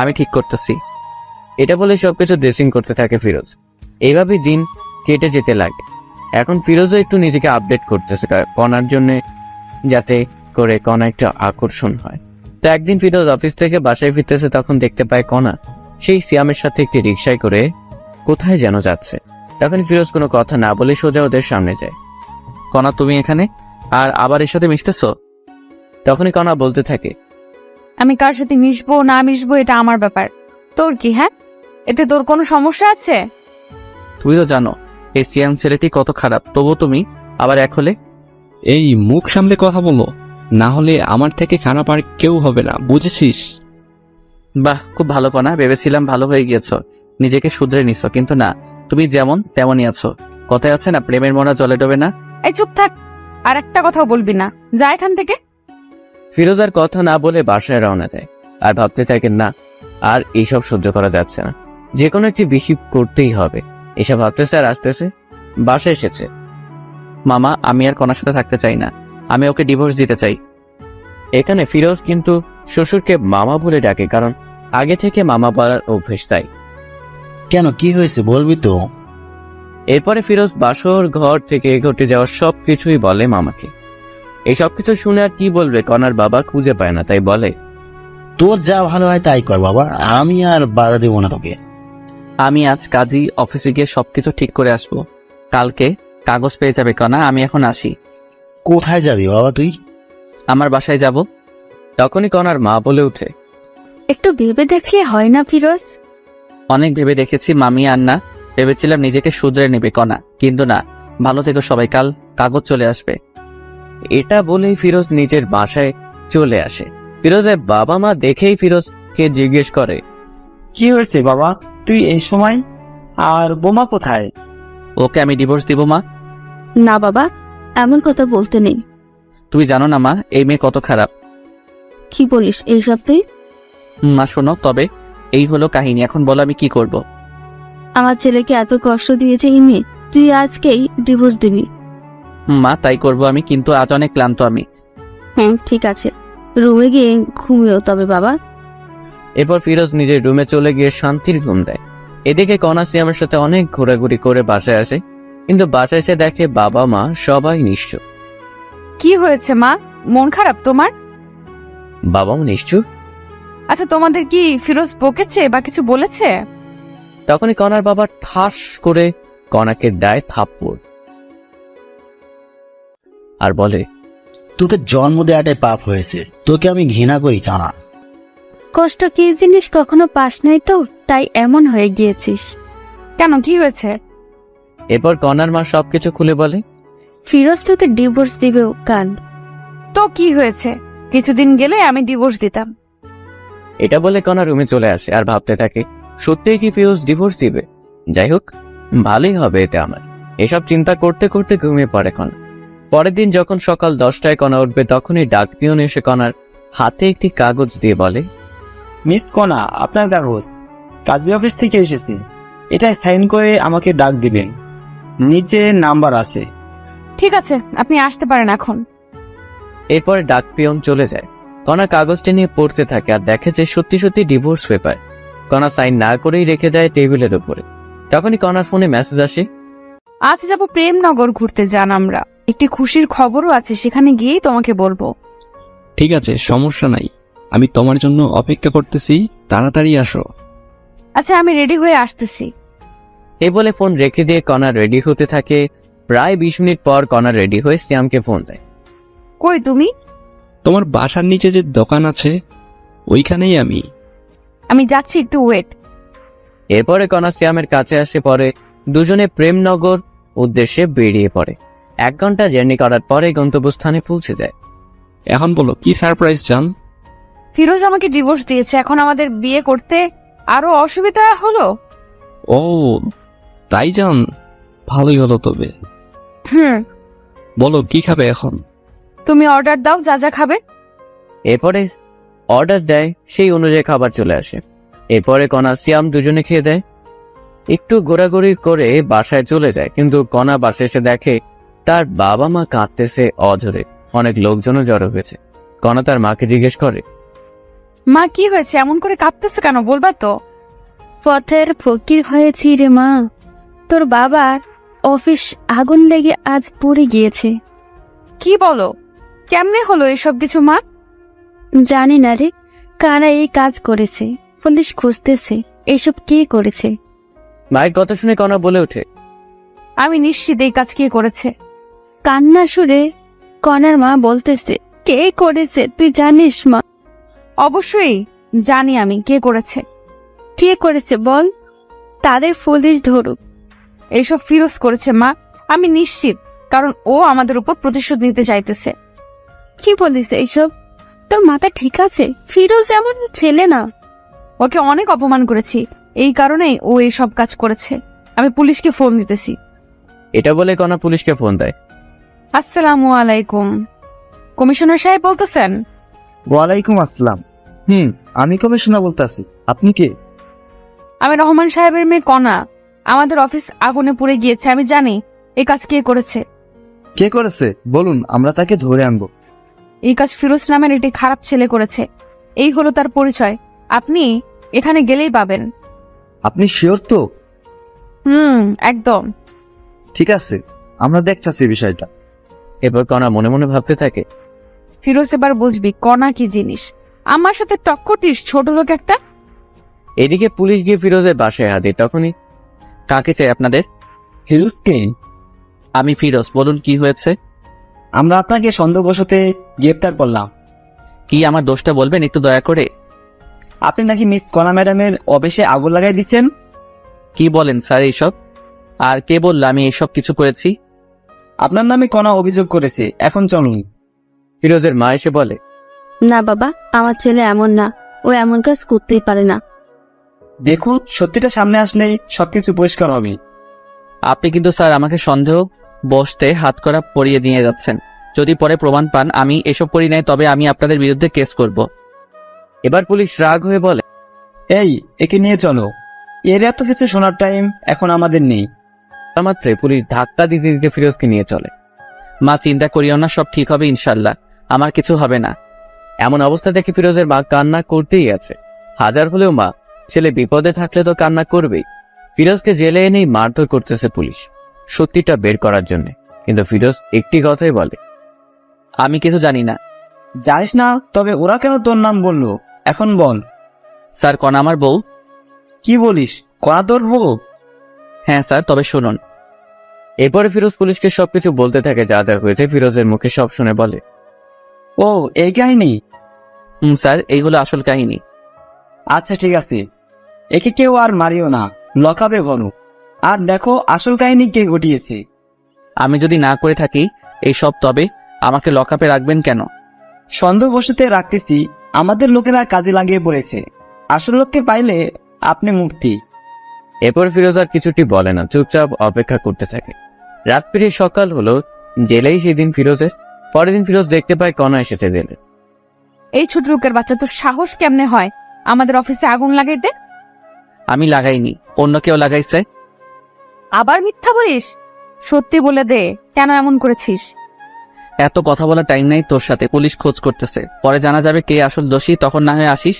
আমি ঠিক করতেছি। এটা বলে সবকিছু ড্রেসিং করতে থাকে ফিরোজ। এইভাবেই দিন কেটে যেতে লাগে। এখন ফিরোজও একটু নিজেকে আপডেট করতেছে কণার জন্য, যাতে করে কণা একটু আকর্ষণ হয়। তো একদিন ফিরোজ অফিস থেকে বাসায় ফিরতেছে, তখন দেখতে পায় কণা সেই সিয়ামের সাথে একটি রিকশায় করে কোথায় যেন যাচ্ছে। তখন ফিরোজ কোনো কথা না বলে সোজা ওদের সামনে যায়। কণা, তুমি এখানে আর আবার এর সাথে মিশতেছো? তখনই কণা বলতে থাকে, আমি কার সাথে মিশবো না মিশবো এটা আমার ব্যাপার, তোর কি? হ্যাঁ, এতে তোর কোনো সমস্যা আছে? তুমি তো জানো এই সিয়াম ছেলেটি কত খারাপ, তবুও তুমি আবার এক হলে। এই মুখ সামলে কথা বলো, না হলে আমার থেকে খারাপ আর কেউ হবে না, বুঝেছিস? বাহ, খুব ভালো কণা, ভেবেছিলাম ভালো হয়ে গিয়েছো, নিজেকে শুধরে নিছো, কিন্তু না, তুমি যেমন তেমনই আছো। কথায় আছে না, প্রেমের মরা জলে ডোবে না। এই চুপ থাক, আর একটা কথাও বলবি না, যা এখান থেকে। ফিরোজ আর কথা না বলে বাসায় রওনা দেয়। আর ভাবতে থাকেন, না আর এইসব সহ্য করা যাচ্ছে না, যে কোনো একটি বিহিব করতেই হবে। এসব ভাবতেছে আর আসতেছে বাসায় এসেছে। মামা, আমি আর কণার সাথে থাকতে চাই না, আমি ওকে ডিভোর্স দিতে চাই। এখানে ফিরোজ কিন্তু শ্বশুরকে মামা বলে ডাকে, কারণ আগে থেকে মামা বলার অভ্যেস তাই। কেন, কি হয়েছে বলবি তো? এরপরে ফিরোজ বাসর ঘর থেকে ঘটে যাওয়া সবকিছুই বলে মামাকে। এই সবকিছু শুনে আর কি বলবে, কণার বাবা খুঁজে পায় না, তাই বলে, তোর যা ভালো হয় তাই কর বাবা, আমি আর বাধা দেবো না তোকে। আমি আজ কাজী অফিসে গিয়ে সবকিছু ঠিক করে আসবো, কালকে কাগজ পেয়ে যাবে কণা, আমি এখন আসি। কোথায় যাবি বাবা তুই? আমার বাসায় যাব। তখনই কণার মা বলে উঠে, একটু ভেবে দেখলে হয় না ফিরোজ? অনেক ভেবে দেখেছি মামি, আর না, ভেবেছিলাম নিজেকে শুধরে নেবে কণা, কিন্তু না, ভালো থেকো সবাই, কাল কাগজ চলে আসবে। এটা বলেই ফিরোজ নিজের বাসায় চলে আসে। ফিরোজের বাবা মা দেখেই ফিরোজকে জিজ্ঞেস করে, কি হয়েছে বাবা, তুই এই সময়? আর বোমা কোথায়? ওকে আমি ডিভোর্স দিব মা। না বাবা, এমন কথা বলতে নেই। তুমি জানো না মা, এই মেয়ে কত খারাপ। কি বলিস এইসব তুই? মা শোনো, তবে এই হলো কাহিনী, এখন বলো আমি কি করব। আমার ছেলেকে এত কষ্ট দিয়েছে এই মেয়ে, তুই আজকেই ডিভোর্স দিবি? মা তাই করব আমি, কিন্তু আজ অনেক ক্লান্ত আমি। হ্যাঁ ঠিক আছে, রুমে গিয়ে ঘুমিও তবে বাবা। এরপর ফিরোজ নিজের রুমে চলে গিয়ে শান্তির ঘুম দেয়। এদিকে কণা সিয়ামের সাথে অনেক ঘোরাঘুরি করে বাসায় আসে, কিন্তু বাসায় এসে দেখে বাবা মা সবাই নিশ্চুপ। কি হয়েছে মা, মন খারাপ তোমার? বাবাও নিশ্চুপ। আচ্ছা, তোমাদের কি ফিরোজ বকেছে বা কিছু বলেছে? তখনই কণার বাবা ঠাস করে কণাকে দেয় থাপ্পড় আর বলে, তোকে জন্ম দেওয়াটাই পাপ হয়েছে, তোকে আমি ঘৃণা করি কানা। কষ্ট কি জিনিস কখনো পাস নাই তো, তাই এমন হয়ে গিয়েছিস। কেন, কি হয়েছে? এরপর কণার মা সবকিছু খুলে বলে, ফিরোজ তোকে ডিভোর্স দিবে কান। তো কি হয়েছে, কিছুদিন গেলে আমি ডিভোর্স দিতাম। এটা বলে কণা রুমে চলে আসে আর ভাবতে থাকে, সত্যিই কি ফিরোজ ডিভোর্স দিবে? যাই হোক, ভালোই হবে এটা আমার। এসব চিন্তা করতে করতে ঘুমিয়ে পড়ে কণা। পরের দিন যখন সকাল 10টায় কণা উঠবে, তখনই ডাক পিয়ন এসে কণার হাতে একটি কাগজ দিয়ে বলে, মিস কণা, আপনার কাগজ, কাজী অফিস থেকে এসেছে, এটা সাইন করে আমাকে ডাক দিবেন, নিচে নাম্বার আছে। ঠিক আছে, আপনি আসতে পারেন এখন। এরপরে ডাক পিয়ন চলে যায়। কণা কাগজটি নিয়ে পড়তে থাকে আর দেখে যে সত্যি সত্যি ডিভোর্স পেপার। কণা সাইন না করেই রেখে দেয় টেবিলের উপরে। তখনই কণার ফোনে মেসেজ আসে, আজ যাব প্রেমনগর ঘুরতে, যান আমরা, একটি খুশির খবরও আছে, সেখানে গিয়েই তোমাকে বলবো। ঠিক আছে, সমস্যা নাই, আমি তোমার জন্য অপেক্ষা করতেছি, তাড়াতাড়ি আসো। আচ্ছা, আমি রেডি হয়ে আসতেছি। এই বলে ফোন রেখে দিয়ে কণা রেডি হতে থাকে। প্রায় 20 মিনিট পর কণা রেডি হয়ে শ্যামকে ফোন দেয়। কই তুমি? তোমার বাসার নিচে যে দোকান আছে ওইখানেই আমি। আমি যাচ্ছি, একটু ওয়েট। এরপরে কণা শ্যামের কাছে আসে, পরে দুজনে প্রেমনগর উদ্দেশ্যে বেরিয়ে পড়ে। 1 ঘন্টা জার্নি করার পরে গন্তব্যস্থানে পৌঁছে যায়। এখন বলো কি সারপ্রাইজ চান? ফিরোজ আমাকে ডিভোর্স দিয়েছে, এখন আমাদের বিয়ে করতে আরো অসুবিধা হলো। ও তাই যান, ভালোই হলো তবে। বলো কি খাবে এখন? তুমি অর্ডার দাও, যা যা খাবে। এরপরে অর্ডার দেয়, সেই অনুযায়ী খাবার চলে আসে। এরপরে কণা শ্যাম দুজনে খেয়ে দেয়। একটু ঘোরাঘুরি করে বাসায় চলে যায়, কিন্তু কণা বাসায় এসে দেখে তার বাবা মা কাঁদতেছে অঝরে। অনেক লোকজনও জড়ো হয়েছে। কণা তার মাকে জিজ্ঞেস করে, মা কি হয়েছে, এমন করে কাঁদতেছো কেন, বলবা তো? পথের ফকির হয়েছি রে মা, তোর বাবার অফিস আগুন লেগে আজ পুড়ে গিয়েছে। কি বলো, কেমনে হলো এসব কিছু মা? জানি না রে, কারা এই কাজ করেছে, পুলিশ খুঁজতেছে এসব কে করেছে। মায়ের কথা শুনে কণা বলে ওঠে, আমি নিশ্চিত এই কাজ কে করেছে। কান্না সুরে কনার মা বলতেছে, কে করেছে তুই জানিস মা? অবশ্যই জানি আমি কে করেছে। কে করেছে বল, তাদের পুলিশ ধরুক। এইসব ফিরোজ করেছে মা, আমি নিশ্চিত, কারণ ও আমাদের উপর প্রতিশোধ নিতে চাইতেছে। কি বলিস এইসব? তোর মাথা ঠিক আছে? ফিরোজ এমন ছেলে না। ওকে অনেক অপমান করেছি, এই কারণেই ও এইসব কাজ করেছে। আমি পুলিশকে ফোন দিতেছি। এটা বলে কণা পুলিশকে ফোন দেয়। আসসালামু আলাইকুম, কমিশনার সাহেব বলতেছেন? ওয়ালাইকুম আসসালাম। আমি কমিশনার বলতেছি, আপনি কে? আমি রহমান সাহেবের মেয়ে কণা। আমাদের অফিস আগুনে পুড়ে গিয়েছে, আমি জানি এই কাজ কে করেছে। কে করেছে বলুন, আমরা তাকে ধরে আনবো। এই কাজ ফিরোজ নামের একটি খারাপ ছেলে করেছে। এই হলো তার পরিচয়, আপনি এখানে গেলেই পাবেন। আপনি শিওর তো? একদম। ঠিক আছে, আমরা দেখতেছি বিষয়টা। এরপর কণা মনে মনে ভাবতে থাকে, ফিরোজ এবার বুঝবি কণা কি জিনিস। আমার সাথে টক্কর দিস ছোট লোক একটা। এদিকে পুলিশ গিয়ে ফিরোজের বাসায় হাজির। তখনই, কাকে চাই আপনাদের? ফিরোজকে? আমি ফিরোজ, বলুন কি হয়েছে? আমরা আপনাকে সন্দেহবশতে গ্রেপ্তার করলাম। কি আমার দোষটা বলবেন একটু দয়া করে? আপনি নাকি মিস কণা ম্যাডামের অফিসে আগুন লাগাই দিচ্ছেন। কি বলেন স্যার এইসব? আর কে বললো আমি এইসব কিছু করেছি? আপনার নামে কণা অভিযোগ করেছে, এখন চলুন। ফিরোজের মা এসে বলে, না বাবা, আমার ছেলে এমন না, ও এমন কাজ করতেই পারে না। দেখুন, সত্যিটা সামনে আসলেই সবকিছু পরিষ্কার হবে। আপনি কিন্তু স্যার আমাকে সন্দেহ বসতে হাতকড়া পরিয়ে দিয়ে যাচ্ছেন। যদি পরে প্রমাণ পান আমি এসব করি নাই, তবে আমি আপনাদের বিরুদ্ধে কেস করব। এবার পুলিশ রাগ হয়ে বলে, এই, একে নিয়ে চলো। এর এত কিছু শোনার টাইম এখন আমাদের নেই। মাত্রে পুলিশ ধাক্কা দিতে দিতে ফিরোজকে নিয়ে চলে। মা চিন্তা করিও না, সব ঠিক হবে ইনশাল্লাহ, আমার কিছু হবে না। এমন অবস্থা দেখে ফিরোজের মা কান্না করতেই আছে। হাজার হলেও মা, ছেলে বিপদে থাকলে তো কান্না করবেই। ফিরোজকে জেলে এনেই মারধর করতেছে পুলিশ, সত্যিটা বের করার জন্য। কিন্তু ফিরোজ একটি কথাই বলে, আমি কিছু জানি না। জানিস না? তবে ওরা কেন তোর নাম বললো এখন বল। স্যার কণা আমার বউ। কি বলিস, কণা তোর বউ? হ্যাঁ স্যার, তবে শুনুন। এরপরে ফিরোজ পুলিশকে সবকিছু বলতে থাকে, যা যা হয়েছে। ফিরোজের মুখে সব শুনে বলে, ও, এই কাহিনী? স্যার এইগুলো আসল কাহিনী। আচ্ছা ঠিক আছে, একে কেউ আর মারিও না, লকাবে ঘনু। আর দেখো আসল কাহিনী কে ঘটিয়েছে। আমি যদি না করে থাকি এইসব, তবে আমাকে লকআপে রাখবেন কেন? সন্দেহবশতে রাখতেছি, আমাদের লোকেরা কাজে লাগিয়ে পড়েছে। আসল লোককে পাইলে আপনি মুক্তি। এরপর ফিরোজ আর কিছুটি বলে না, চুপচাপ অপেক্ষা করতে থাকে। রাত পেরিয়ে সকাল হলো। জেলেই সেদিন ফিরোজের। পরের দিন ফিরোজ দেখতে পায় কণা এসেছে জেলে। এই ছোট লোকের বাচ্চা, তোর সাহস কেমনে হয় আমাদের অফিসে আগুন লাগাইতে? আমি লাগাইনি, অন্য কেউ লাগাইছে। আবার মিথ্যা বলিস, সত্যি বলে দে, কেন এমন করেছিস? এত কথা বলার টাইম নাই তোর সাথে, পুলিশ খোঁজ করতেছে, পরে জানা যাবে কে আসল দোষী, তখন না হয় আসিস।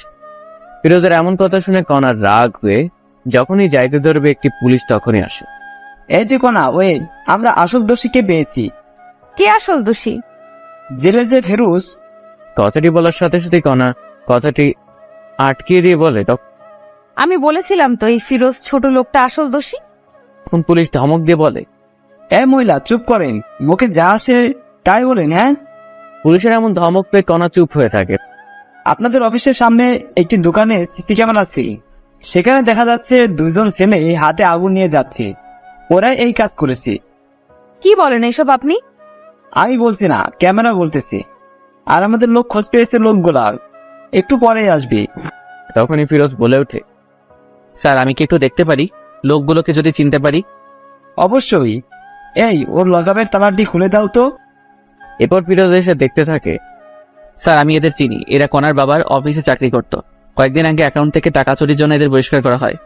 ফিরোজের এমন কথা শুনে কণার রাগ হয়ে যখনই যাইতে ধরবে একটি পুলিশ তখনই আসে। এই যে কণা, ওয়ে, আমরা আসল দোষীকে পেয়েছি। কে আসল দোষী? জেলে যে ফেরুজ। কথাটি বলার সাথে সাথে কণা কথাটি আটকিয়ে দিয়ে বলে, আমি বলেছিলাম তো এই ফিরোজ ছোট লোকটা আসল দোষী। তখন পুলিশ ধমক দিয়ে বলে, এ মহিলা চুপ করেন, মুখে যা আসে তাই বলেন। হ্যাঁ, পুলিশের এমন ধমক পেয়ে কণা চুপ হয়ে থাকে। আপনাদের অফিসের সামনে একটি দোকানে সিসি ক্যামেরা আছে, সেখানে দেখা যাচ্ছে দুইজন ছেলে হাতে আগুন নিয়ে যাচ্ছে। ওরা এই কাজ করেছে। কি বলেন এইসব আপনি? আমি বলছি না, ক্যামেরা বলতেছে। আর আমাদের লোক খোঁজ পেয়েছে লোকগুলার, একটু পরেই আসবে। তখনই ফিরোজ বলে ওঠে, স্যার আমি কি একটু দেখতে পারি, লোকগুলোকে যদি চিনতে পারি? অবশ্যই। এই, ওর লগাবের তালাটি খুলে দাও তো। এরপর ফিরোজ এসে দেখতে থাকে, স্যার আমি এদের চিনি, এরা কণার বাবার অফিসে চাকরি করত। কয়েকদিন আগে অ্যাকাউন্ট থেকে টাকা চুরির জন্য এদের বহিষ্কার করা হয়।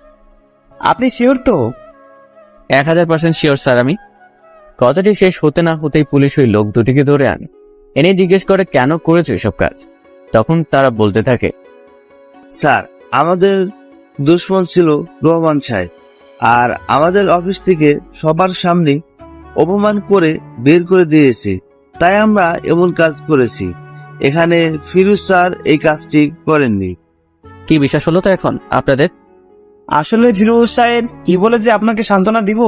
আপনি শিওর তো? 1000% শিওর স্যার আমি। কথাটি শেষ হতে না হতেই পুলিশ ওই লোক দুটিকে ধরে আনে। এনে জিজ্ঞেস করে কেন করেছো এসব কাজ। তখন তারা বলতে থাকে, স্যার, আমাদের দুশ্মন ছিল রহমান সাহেব, আর আমাদের অফিস থেকে সবার সামনে অপমান করে বের করে দিয়েছে, তাই আমরা এমন কাজ করেছি। এখানে ফিরোজ স্যার এই কাজটি করেননি। কি বিশ্বাস হলো তো এখন আপনাদের? আসলে ফিরোজ সাহেব কি বলে যে আপনাকে সান্ত্বনা দিব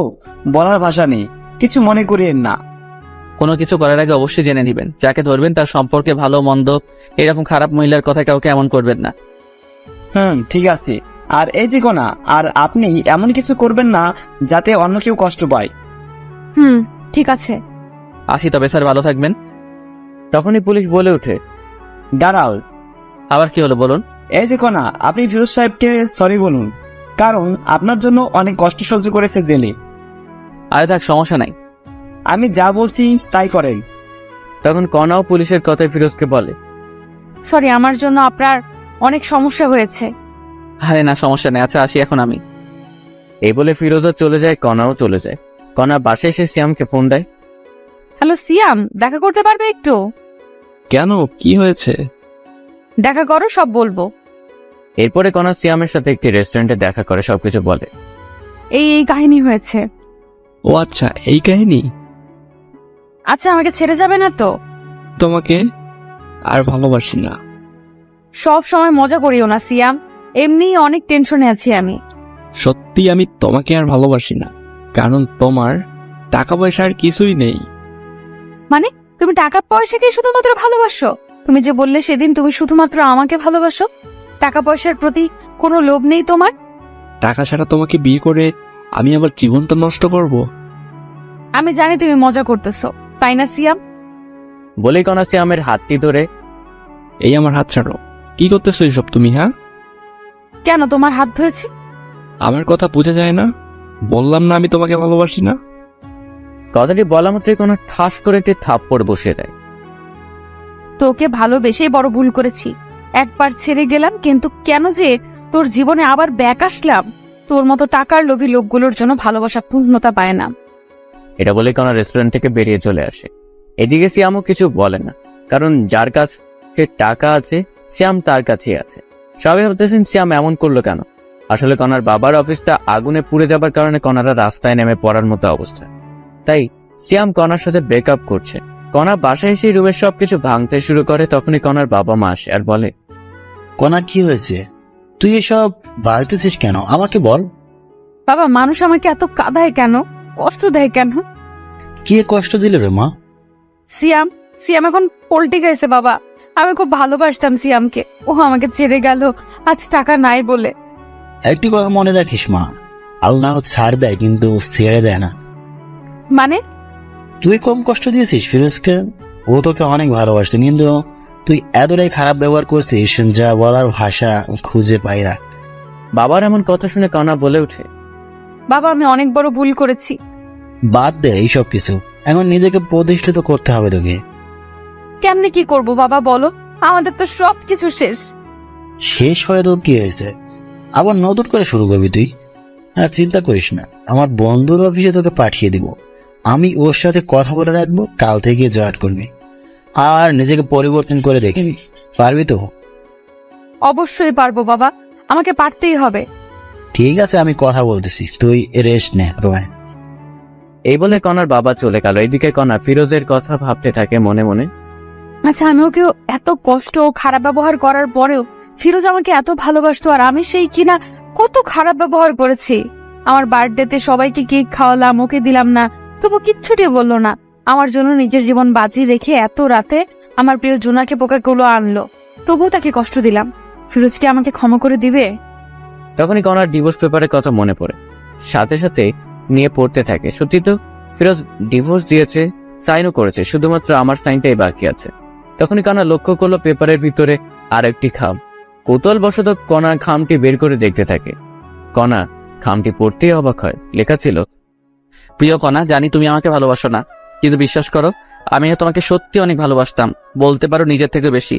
বলার ভাষা নেই, কিছু মনে করিয়েন না। কোনো কিছু করার আগে অবশ্যই জেনে নেবেন, যাকে ধরবেন তার সম্পর্কে ভালো মন্দ, এরকম খারাপ মহিলার কথা কাউকে এমন করবেন না। ঠিক আছে। আর এই যে কোনা, আর আপনি এমন কিছু করবেন না যাতে অন্য কেউ কষ্ট পায়। ঠিক আছে। আসি তবে স্যার, ভালো থাকবেন। তখনই পুলিশ বলে ওঠে, দাঁড়াও, আবার কি হলো বলুন? এই যে কোনা, আপনি ফিরোজ সাহেবকে সরি বলুন, কারণ আপনার জন্য অনেক কষ্ট সহ্য করেছে জেলে। আরে থাক, সমস্যা নাই। আমি যা বলছি তাই করেন। তখন কণাও পুলিশের কথায় ফিরোজকে বলে, সরি, আমার জন্য আপনার অনেক সমস্যা হয়েছে। আরে না, সমস্যা নেই। আচ্ছা আসি এখন আমি। এই বলে ফিরোজও চলে যায়, কণাও চলে যায়। কণা বাসায় এসে সিয়ামকে ফোন দেয়। হ্যালো সিয়াম, দেখা করতে পারবে একটু? কেন, কি হয়েছে? দেখা করো, সব বলবো। এরপরে কণা সিয়ামের সাথে একটি রেস্টুরেন্টে দেখা করে সবকিছু বলে। এই কাহিনী হয়েছে। ও আচ্ছা, এই কাহিনী। আচ্ছা, আমাকে ছেড়ে যাবে না তো? তোমাকে আর ভালোবাসি না। সব সময় মজা করিও না সিয়াম, এমনি অনেক টেনশনে আছি আমি। সত্যি আমি তোমাকে আর ভালোবাসি না, কারণ তোমার টাকা পয়সা আর কিছুই নেই। মানে তুমি টাকা পয়সাকে শুধুমাত্র ভালোবাসো? তুমি যে বললে সেদিন তুমি শুধুমাত্র আমাকে ভালোবাসো, টাকা পয়সার প্রতি কোনো লোভ নেই তোমার? টাকা ছাড়া তোমাকে বিয়ে করে আমি আবার জীবনটা নষ্ট করব? আমি জানি তুমি মজা করতেছো, তাই না সিয়াম? বলেই কণা সিয়ামের হাতটি ধরে, এই আমার হাত ছাড়ো। কি করতেছো এইসব তুমি? হ্যাঁ, কেন তোমার হাত ধরেছি? আমার কথা বোঝা যায় না? বললাম না আমি তোমাকে ভালোবাসি না। কথাটি বলা মাত্রই কণা ঠাস করে একটি থাপ্পড় বসিয়ে দেয়। তোকে ভালোবেসেই বড় ভুল করেছি। একবার ছেড়ে গেলাম, কিন্তু কেন যে তোর জীবনে আবার ব্যাক আসলাম? তোর মতো টাকার লোভী লোকগুলোর জন্য ভালোবাসা পূর্ণতা পায় না। এটা বলে কণা রেস্টুরেন্ট থেকে বেরিয়ে চলে আসে। এদিকে সিয়ামও কিছু বলে না, কারণ যার কাছে টাকা আছে সিয়াম তার কাছেই আছে। সবাই ভাবতেছেন সিয়াম এমন করলো কেন। আসলে কণার বাবার অফিসটা আগুনে পুড়ে যাবার কারণে কণারা রাস্তায় নেমে পড়ার মতো অবস্থা। তাই সিয়াম কণার সাথে ব্রেকআপ করছে। কণা বাসায় এসে রুমের সবকিছু ভাঙতে শুরু করে। তখনই কণার বাবা মা আসে আর বলে, কোনা কি হয়েছে? তুই এসব বাড়তেছিস কেন, আমাকে বল। বাবা, মানুষ আমাকে এত কাঁদায় কেন, কষ্ট দেয় কেন? কে কষ্ট দিল রে মা? সিয়াম সিয়াম এখন পল্টি গেছে বাবা। আমি খুব ভালোবাসতাম সিয়ামকে, ও আমাকে ছেড়ে গেল আজ টাকা নাই বলে। একটি কথা মনে রাখিস মা, আল্লাহ ছাড় দেয় কিন্তু ছেড়ে দেয় না। মানে? তুই কম কষ্ট দিয়েছিস ফিরোজকে, ও তোকে অনেক ভালোবাসত, কিন্তু তুই এতটাই খারাপ ব্যবহার করছিস যা বলার ভাষা খুঁজে পাই না। বাবার এমন কথা শুনে কণা বলে ওঠে, বাবা, আমি অনেক বড় ভুল করেছি। বাদ দে এইসব কিছু, এখন নিজেকে প্রতিষ্ঠিত করতে হবে তোকে। কেমনে কি করব বাবা বলো? আমাদের তো সবকিছু শেষ। শেষ হয়ে তো কি হয়েছে, আবার নতুন করে শুরু করবি তুই। আর চিন্তা করিস না, আমার বন্ধুর অফিসে তোকে পাঠিয়ে দিব, আমি ওর সাথে কথা বলে রাখবো, কাল থেকে জয়েন করবি আর নিজেকে পরিবর্তন করে দেখবি, পারবি তো? অবশ্যই পারবো বাবা, আমাকে পারতেই হবে। ঠিক আছে, আমি কথা বলতেছি, তুই রেস্ট নে রোয়। এই বলে কণার বাবা চলে গেল। এদিকে কণা ফিরোজের কথা ভাবতে থাকে মনে মনে। আচ্ছা, আমি ওকে এত কষ্ট ও খারাপ ব্যবহার করার পরেও ফিরোজ আমাকে এত ভালোবাসতো, আর আমি সেই কিনা কত খারাপ ব্যবহার করেছি। আমার বার্থডেতে সবাইকে কেক খাওয়ালাম, ওকে দিলাম না, তবু কিচ্ছুটি বললো না। আমার জন্য নিজের জীবন বাজি রেখে এত রাতে আমার প্রিয় জোনাকে পোকাগুলো আনলো, তবুও তাকে কষ্ট দিলাম। ফিরোজ কি আমাকে ক্ষমা করে দিবে? তখনই কণার ডিভোর্স পেপারের কথা মনে পড়ে, সাথে সাথে নিয়ে পড়তে থাকে। সত্যি তো ফিরোজ ডিভোর্স দিয়েছে, সাইনও করেছে, শুধুমাত্র আমার সাইনটাই বাকি আছে। তখনই কণা লক্ষ্য করলো পেপারের ভিতরে আর একটি খাম। কৌতূহলবশত কণা খামটি বের করে দেখতে থাকে। কণা খামটি পড়তেই অবাক হয়। লেখা ছিল, প্রিয় কণা, জানি তুমি আমাকে ভালোবাসো না, কিন্তু বিশ্বাস করো আমি তোমাকে সত্যি অনেক ভালোবাসতাম, বলতে পারো নিজের থেকে বেশি।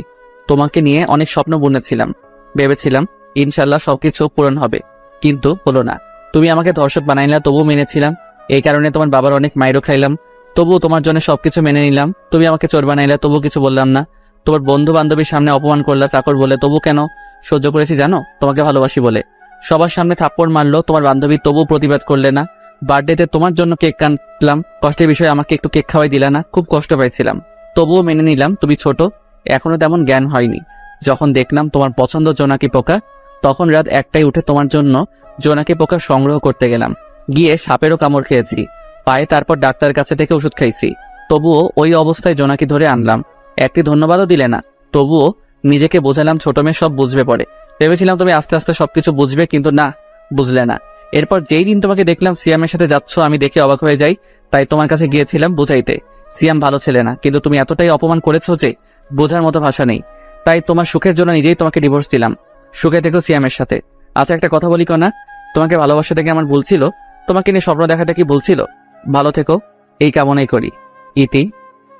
তোমাকে নিয়ে অনেক স্বপ্ন বুনেছিলাম, ভেবেছিলাম ইনশাল্লাহ সবকিছু পূরণ হবে, কিন্তু হলো না। তুমি আমাকে ধর্ষক বানাইলা, তবুও মেনেছিলাম। এই কারণে তোমার বাবার অনেক মাইরও খাইলাম, তবুও তোমার জন্য সবকিছু মেনে নিলাম। তুমি আমাকে চোর বানাইলে, তবু কিছু বললাম না। তোমার বন্ধু বান্ধবীর সামনে অপমান করলা চাকর বলে, তবু কেন সহ্য করেছি জানো? তোমাকে ভালোবাসি বলে। সবার সামনে থাপ্পড় মারলো তোমার বান্ধবী, তবু প্রতিবাদ করলে না। বার্থডেতে তোমার জন্য কেক কাটলাম, কষ্টের বিষয়ে আমাকে একটু কেক খাওয়াই দিলা না, খুব কষ্ট পাইছিলাম, তবুও মেনে নিলাম। তুমি ছোট, এখনো তেমন জ্ঞান হয়নি। যখন দেখলাম তোমার পছন্দ জোনাকি পোকা, তখন রাত 1টায় উঠে তোমার জন্য জোনাকি পোকা সংগ্রহ করতে গেলাম। গিয়ে সাপেরও কামড় খেয়েছি পায়ে, তারপর ডাক্তারের কাছে থেকে ওষুধ খাইছি। তবুও ওই অবস্থায় জোনাকি ধরে আনলাম, একটি ধন্যবাদও দিলে না। তবুও নিজেকে বোঝালাম ছোট মেয়ে সব বুঝবে পরে। ভেবেছিলাম তুমি আস্তে আস্তে সবকিছু বুঝবে, কিন্তু না, বুঝলে না। এরপর যেই দিন তোমাকে দেখলাম সিয়ামের সাথে যাচ্ছ, আমি দেখে অবাক হয়ে যাই, তাই তোমার কাছে গিয়েছিলাম বুঝাইতে। সিয়াম ভালো ছেলে না, কিন্তু তুমি এতটাই অপমান করেছো যে বোঝার মতো ভাষা নেই। তাই তোমার সুখের জন্য নিজেই তোমাকে ডিভোর্স দিলাম। সুখে থেকো সিয়ামের সাথে। আচ্ছা একটা কথা বলি কনা, তোমাকে ভালোবাসা থেকে আমার ভুল ছিল, তোমাকে নিয়ে স্বপ্ন দেখাটা কি ভুল ছিল? ভালো থেকো, এই কামনাই করি। ইতি,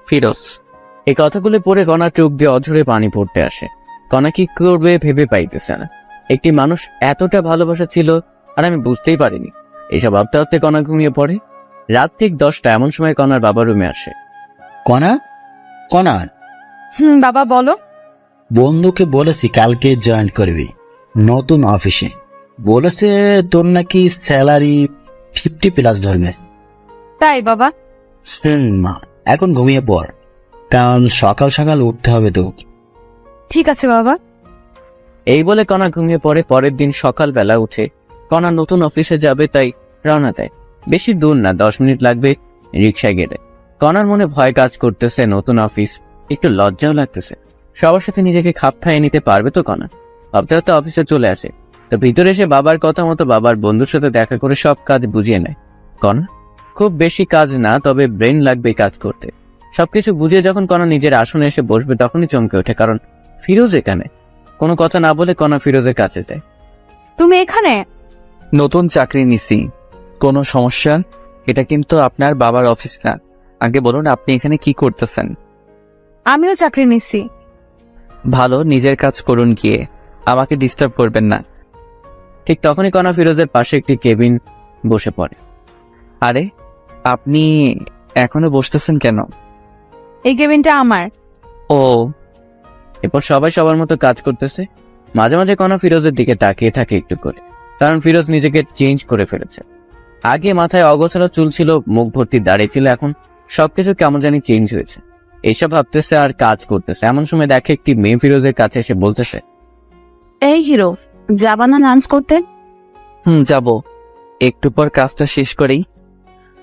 ফিরোজ। এই কথাগুলো পড়ে কণা চোখ দিয়ে অঝরে পানি পড়তে আসে। কণা কি করবে ভেবে পাইতেছে না। একটি মানুষ এতটা ভালোবাসা ছিল আর আমি বুঝতেই পারিনি। এইসব ভাবতে ভাবতে কণা ঘুমিয়ে পড়ে। রাত ঠিক 10টা, এমন সময় কণার বাবা রুমে আসে। কণা, কণা, বাবা বলো। বন্ধুকে বলেছি কালকে জয়েন করবি নতুন অফিসে। বলেছে তোর নাকি স্যালারি 50+ ধরবে। তাই বাবা? মা, এখন ঘুমিয়ে পড়, কারণ সকাল সকাল উঠতে হবে তো। ঠিক আছে বাবা। এই বলে কণা ঘুমিয়ে পড়ে। পরের দিন সকালবেলা উঠে কণা নতুন অফিসে যাবে, তাই রওনা দেয়। বেশি দূর না, 10 মিনিট লাগবে রিক্সায় গেলে। কণার মনে ভয় কাজ করতেছে, নতুন অফিস, একটু লজ্জাও লাগতেছে। সবার সাথে নিজেকে খাপ খাইয়ে নিতে পারবে তো কণা? ভাবতে ভাবতে অফিসে চলে আসে। তো ভিতরে এসে বাবার কথা মতো বাবার বন্ধুর সাথে দেখা করে সব কাজ বুঝিয়ে নেয় কণা। খুব বেশি কাজ না, তবে ব্রেন লাগবে কাজ করতে। সবকিছু বুঝিয়ে যখন কণা নিজের আসনে এসে বসবে, তখনই চমকে ওঠে, কারণ ফিরোজ এখানে। কোনো কথা না বলে কণা ফিরোজের কাছে যায়। তুমি এখানে? নতুন চাকরি নিছি। কোনো সমস্যা? এটা কিন্তু আপনার বাবার অফিস না। আগে বলুন আপনি এখানে কি করতেছেন? আমিও চাকরি নিচ্ছি। ভালো, নিজের কাজ করুন গিয়ে, আমাকে ডিস্টার্ব করবেন না। ঠিক তখনই কণা ফিরোজের পাশে একটি কেবিন বসে পড়ে। আরে আপনি এখনো বসতেছেন কেন? এই কেবিনটা আমার। ও, এরপর সবাই সবার মতো কাজ করতেছে। মাঝে মাঝে কণা ফিরোজের দিকে তাকিয়ে থাকে একটু করে, কারণ ফিরোজ নিজেকে চেঞ্জ করে ফেলেছে। আগে মাথায় অগোছালো চুল ছিল, মুখ ভর্তি দাড়ি ছিল, এখন সবকিছু কেমন জানি চেঞ্জ হয়েছে। এইসব ভাবতেছে আর কাজ করতেছে। এমন সময় দেখে একটি মেয়ে ফিরোজের কাছে এসে বলতেছে, এই হিরো, যাবা না লাঞ্চ করতে? যাব, একটু পর কাজটা শেষ করেই।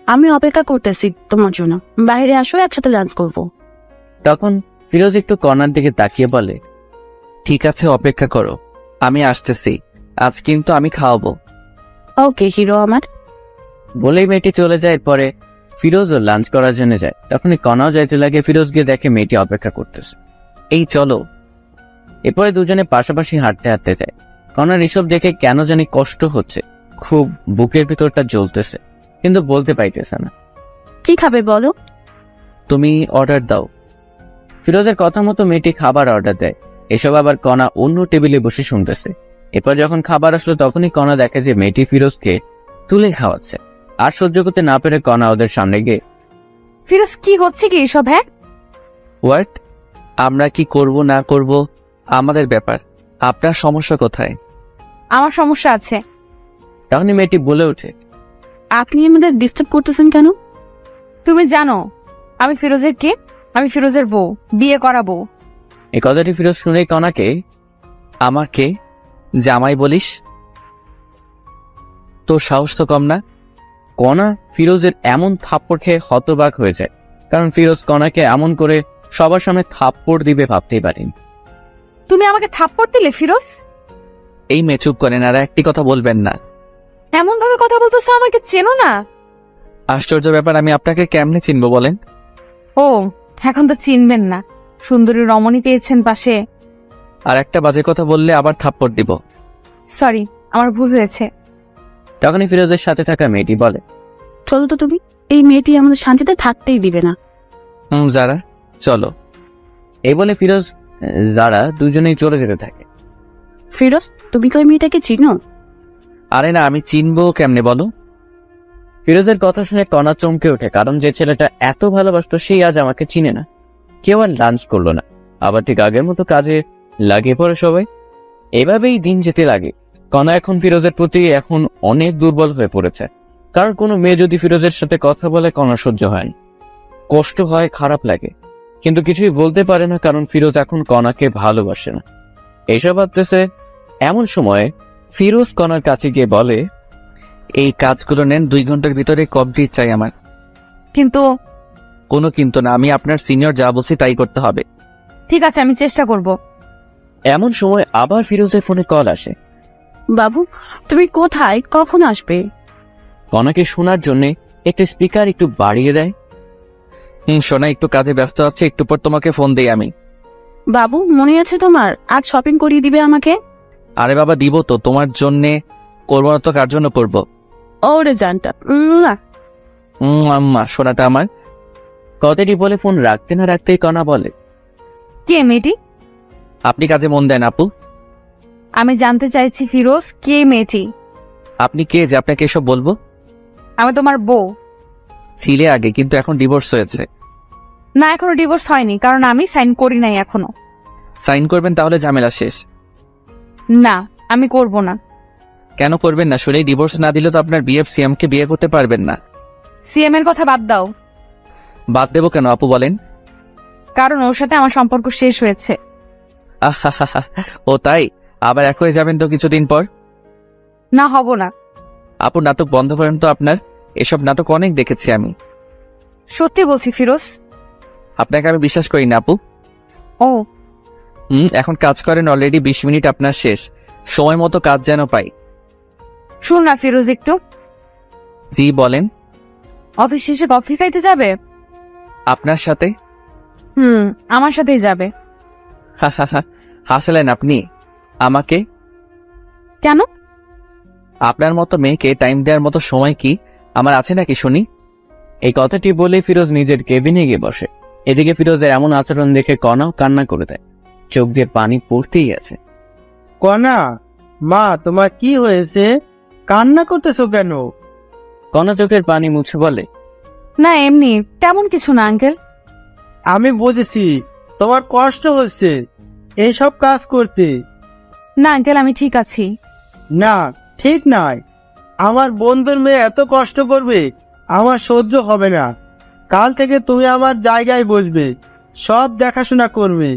আমি অপেক্ষা করতেছি তোমার জন্য, বাইরে আসো, একসাথে লাঞ্চ করবো। তখন ফিরোজ একটু কণার দিকে তাকিয়ে বলে, ঠিক আছে, অপেক্ষা করো, আমি আসতেছি। আজ কিন্তু আমি খাওয়াবো। ওকে হিরো আমার। বলেই মেয়েটি চলে যায়। পরে ফিরোজও লাঞ্চ করার জন্য যায়। তখনই কণাও যাইতে লাগে। ফিরোজ গিয়ে দেখে মেয়েটি অপেক্ষা করতেছে। এই চলো। এরপরে দুজনে পাশাপাশি হাঁটতে হাঁটতে যায়। কণার এসব দেখে কেন জানি কষ্ট হচ্ছে, খুব বুকের ভিতরটা জ্বলতেছে, কিন্তু বলতে পাইতেছে না। কি খাবে বলো? তুমি অর্ডার দাও। ফিরোজের কথা মতো মেয়েটি খাবার অর্ডার দেয়। এসব আবার কণা অন্য টেবিলে বসে শুনতেছে। এরপর যখন খাবার আসলো, তখনই কণা দেখে যে মেয়েটি ফিরোজকে তুলে খাওয়াচ্ছে। আর সহ্য করতে না পেরে কণা ওদের সামনে গিয়ে, ফিরোজ কি হচ্ছে কি এসব? হ্যাঁ, হোয়াট? আমরা কি করব না করব আমাদের ব্যাপার, আপনার সমস্যা কোথায়? আমার সমস্যা আছে। তখনই মেয়েটি বলে ওঠে, আপনি আমাদের ডিস্টার্ব করতেছেন কেন? তুমি জানো আমি ফিরোজের কে? আমি ফিরোজের বউ, বিয়ে করা বউ। এই কথাটি ফিরোজ শুনেই কণাকে, আমাকে জামাই বলিস? তোর সাহস তো কম না। কণা ফিরোজের এমন থাপ্পড় খেয়ে হতবাক হয়ে যায়, কারণ ফিরোজ কণাকে এমন করে সবার সামনে থাপ্পড় দিবে ভাবতেই পারেনি। তুমি আমাকে থাপ্পড় দিলে ফিরোজ? এই মেয়ে চুপ করেন, আর একটি কথা বলবেন না। এমন ভাবে কথা বলতেছো, আমাকে চেনো না? আশ্চর্য ব্যাপার, আমি আপনাকে কেমনে চিনবো বলেন? ও, এখন তো চিনবেন না। সুন্দরী রমণী পেয়েছেন পাশে। আর একটা বাজে কথা বললে আবার থাপ্পড় দিব। সরি, আমার ভুল হয়েছে। তখনই ফিরোজের সাথে থাকা মেয়েটি বলে, চলো তো তুমি, এই মেয়েটি আমাদের শান্তিতে থাকতেই দিবে না। যারা, চলো। এই বলে ফিরোজ যারা দুজনেই চলে যেতে থাকে। ফিরোজ, তুমি কি ওই মেয়েটাকে চিনো? আরে না, আমি চিনবো কেমনে বলো? ফিরোজের কথা শুনে কণা চমকে ওঠে, কারণ যে ছেলেটা এত ভালোবাসতো সেই আজ আমাকে চিনে না। কেউ আর লাঞ্চ করলো না, আবার ঠিক আগের মতো কাজে লাগিয়ে পড়ে সবাই। এভাবেই দিন যেতে লাগে। কণা এখন ফিরোজের প্রতি এখন অনেক দুর্বল হয়ে পড়েছে, কারণ কোনো মেয়ে যদি ফিরোজের সাথে কথা বলে কণা সহ্য হয় না, কষ্ট হয়, খারাপ লাগে, কিন্তু কিছুই বলতে পারে না, কারণ ফিরোজ এখন কণাকে ভালোবাসে না। এইসব ভাবতেছে এমন সময় ফিরোজ কণার কাছে গিয়ে বলে, এই কাজগুলো নেন, 2 ঘন্টার ভিতরে কমপ্লিট চাই আমার। কিন্তু কোনো কিন্তু না, আমি আপনার সিনিয়র, যা বলছি তাই করতে হবে। ঠিক আছে, আমি চেষ্টা করব। এমন সময় আবার ফিরোজের ফোনে কল আসে। বাবু, তুমি কোথায়, কখন আসবে? কণাকে শোনার জন্য একটা স্পিকার একটু বাড়িয়ে দেয়। সোনা, একটু কাজে ব্যস্ত আছে, একটু পর তোমাকে ফোন দেই আমি। বাবু, মনে আছে তোমার, আজ শপিং করিয়ে দিবে আমাকে? আরে বাবা, দিব তো, তোমার জন্যে করবো না তো কার জন্য করবো? ওরে জানটা। আম্মা, সোনাটা আমার। কথাটি বলে ফোন রাখতে না রাখতেই কণা বলে, কে মেয়েটি? আপনি কাজে মন দেন আপু। আমি জানতে চাইছি ফিরোজ, কে মেয়েটি? আপনি কে যে আপনাকে এসব বলবো? আমি তোমার বউ। ছিলে আগে, কিন্তু এখন ডিভোর্স হয়েছে। না, এখনো ডিভোর্স হয়নি, কারণ আমি সাইন করি নাই এখনো। সাইন করবেন তাহলে ঝামেলা শেষ। না, আমি করব না। কেন করবেন না? শুনেই ডিভোর্স না দিলে তো আপনার বিএফ সিএম কে বিয়ে করতে পারবেন না। সিএম এর কথা বাদ দাও। বাদ দেবো কেন আপু, বলেন? কারণ ওর সাথে আমার সম্পর্ক শেষ হয়েছে। আহা, ও তাই? আবার এক হয়ে যাবেন তো কিছুদিন পর। না, হব না। আপু, নাটক বন্ধ করেন তো আপনার। এসব নাটক অনেক দেখেছি আমি। সত্যি বলছি ফিরোজ। আপনাকে আমি বিশ্বাস করি না আপু। ও, এখন কাজ করেন, অলরেডি 20 মিনিট আপনার শেষ। সময় মতো কাজ যেন পাই। শুন না ফিরোজ, একটু। জি বলেন। অফিস শেষে কফি খাইতে যাবে? আপনার সাথে? আমার সাথেই যাবে। হাসলেন আপনি আমাকে? কেন? আপনার মতো মেয়েকে টাইম দেওয়ার মতো সময় কি আমার আছে নাকি শুনি? এই কথাটি বলে ফিরোজ নিজের কেবিনে গিয়ে বসে। এদিকে ফিরোজের এমন আচরণ দেখে কণাও কান্না করে দেয়, চোখ দিয়ে পানি পড়তেই আছে। কণা, মা তোমার কি হয়েছে? কান্না করতেছো কেন? কণা চোখের পানি মুছে বলে, না, এমনি, তেমন কিছু না আঙ্কেল। আমি বুঝেছি তোমার কষ্ট হচ্ছে এইসব কাজ করতে। না আঙ্কেল, আমি ঠিক আছি। না, ঠিক নাই। আমার বন্ধুর মেয়ে এত কষ্ট করবে আমার সহ্য হবে না। কাল থেকে তুমি আমার জায়গায় বসবে, সব দেখাশোনা করবে,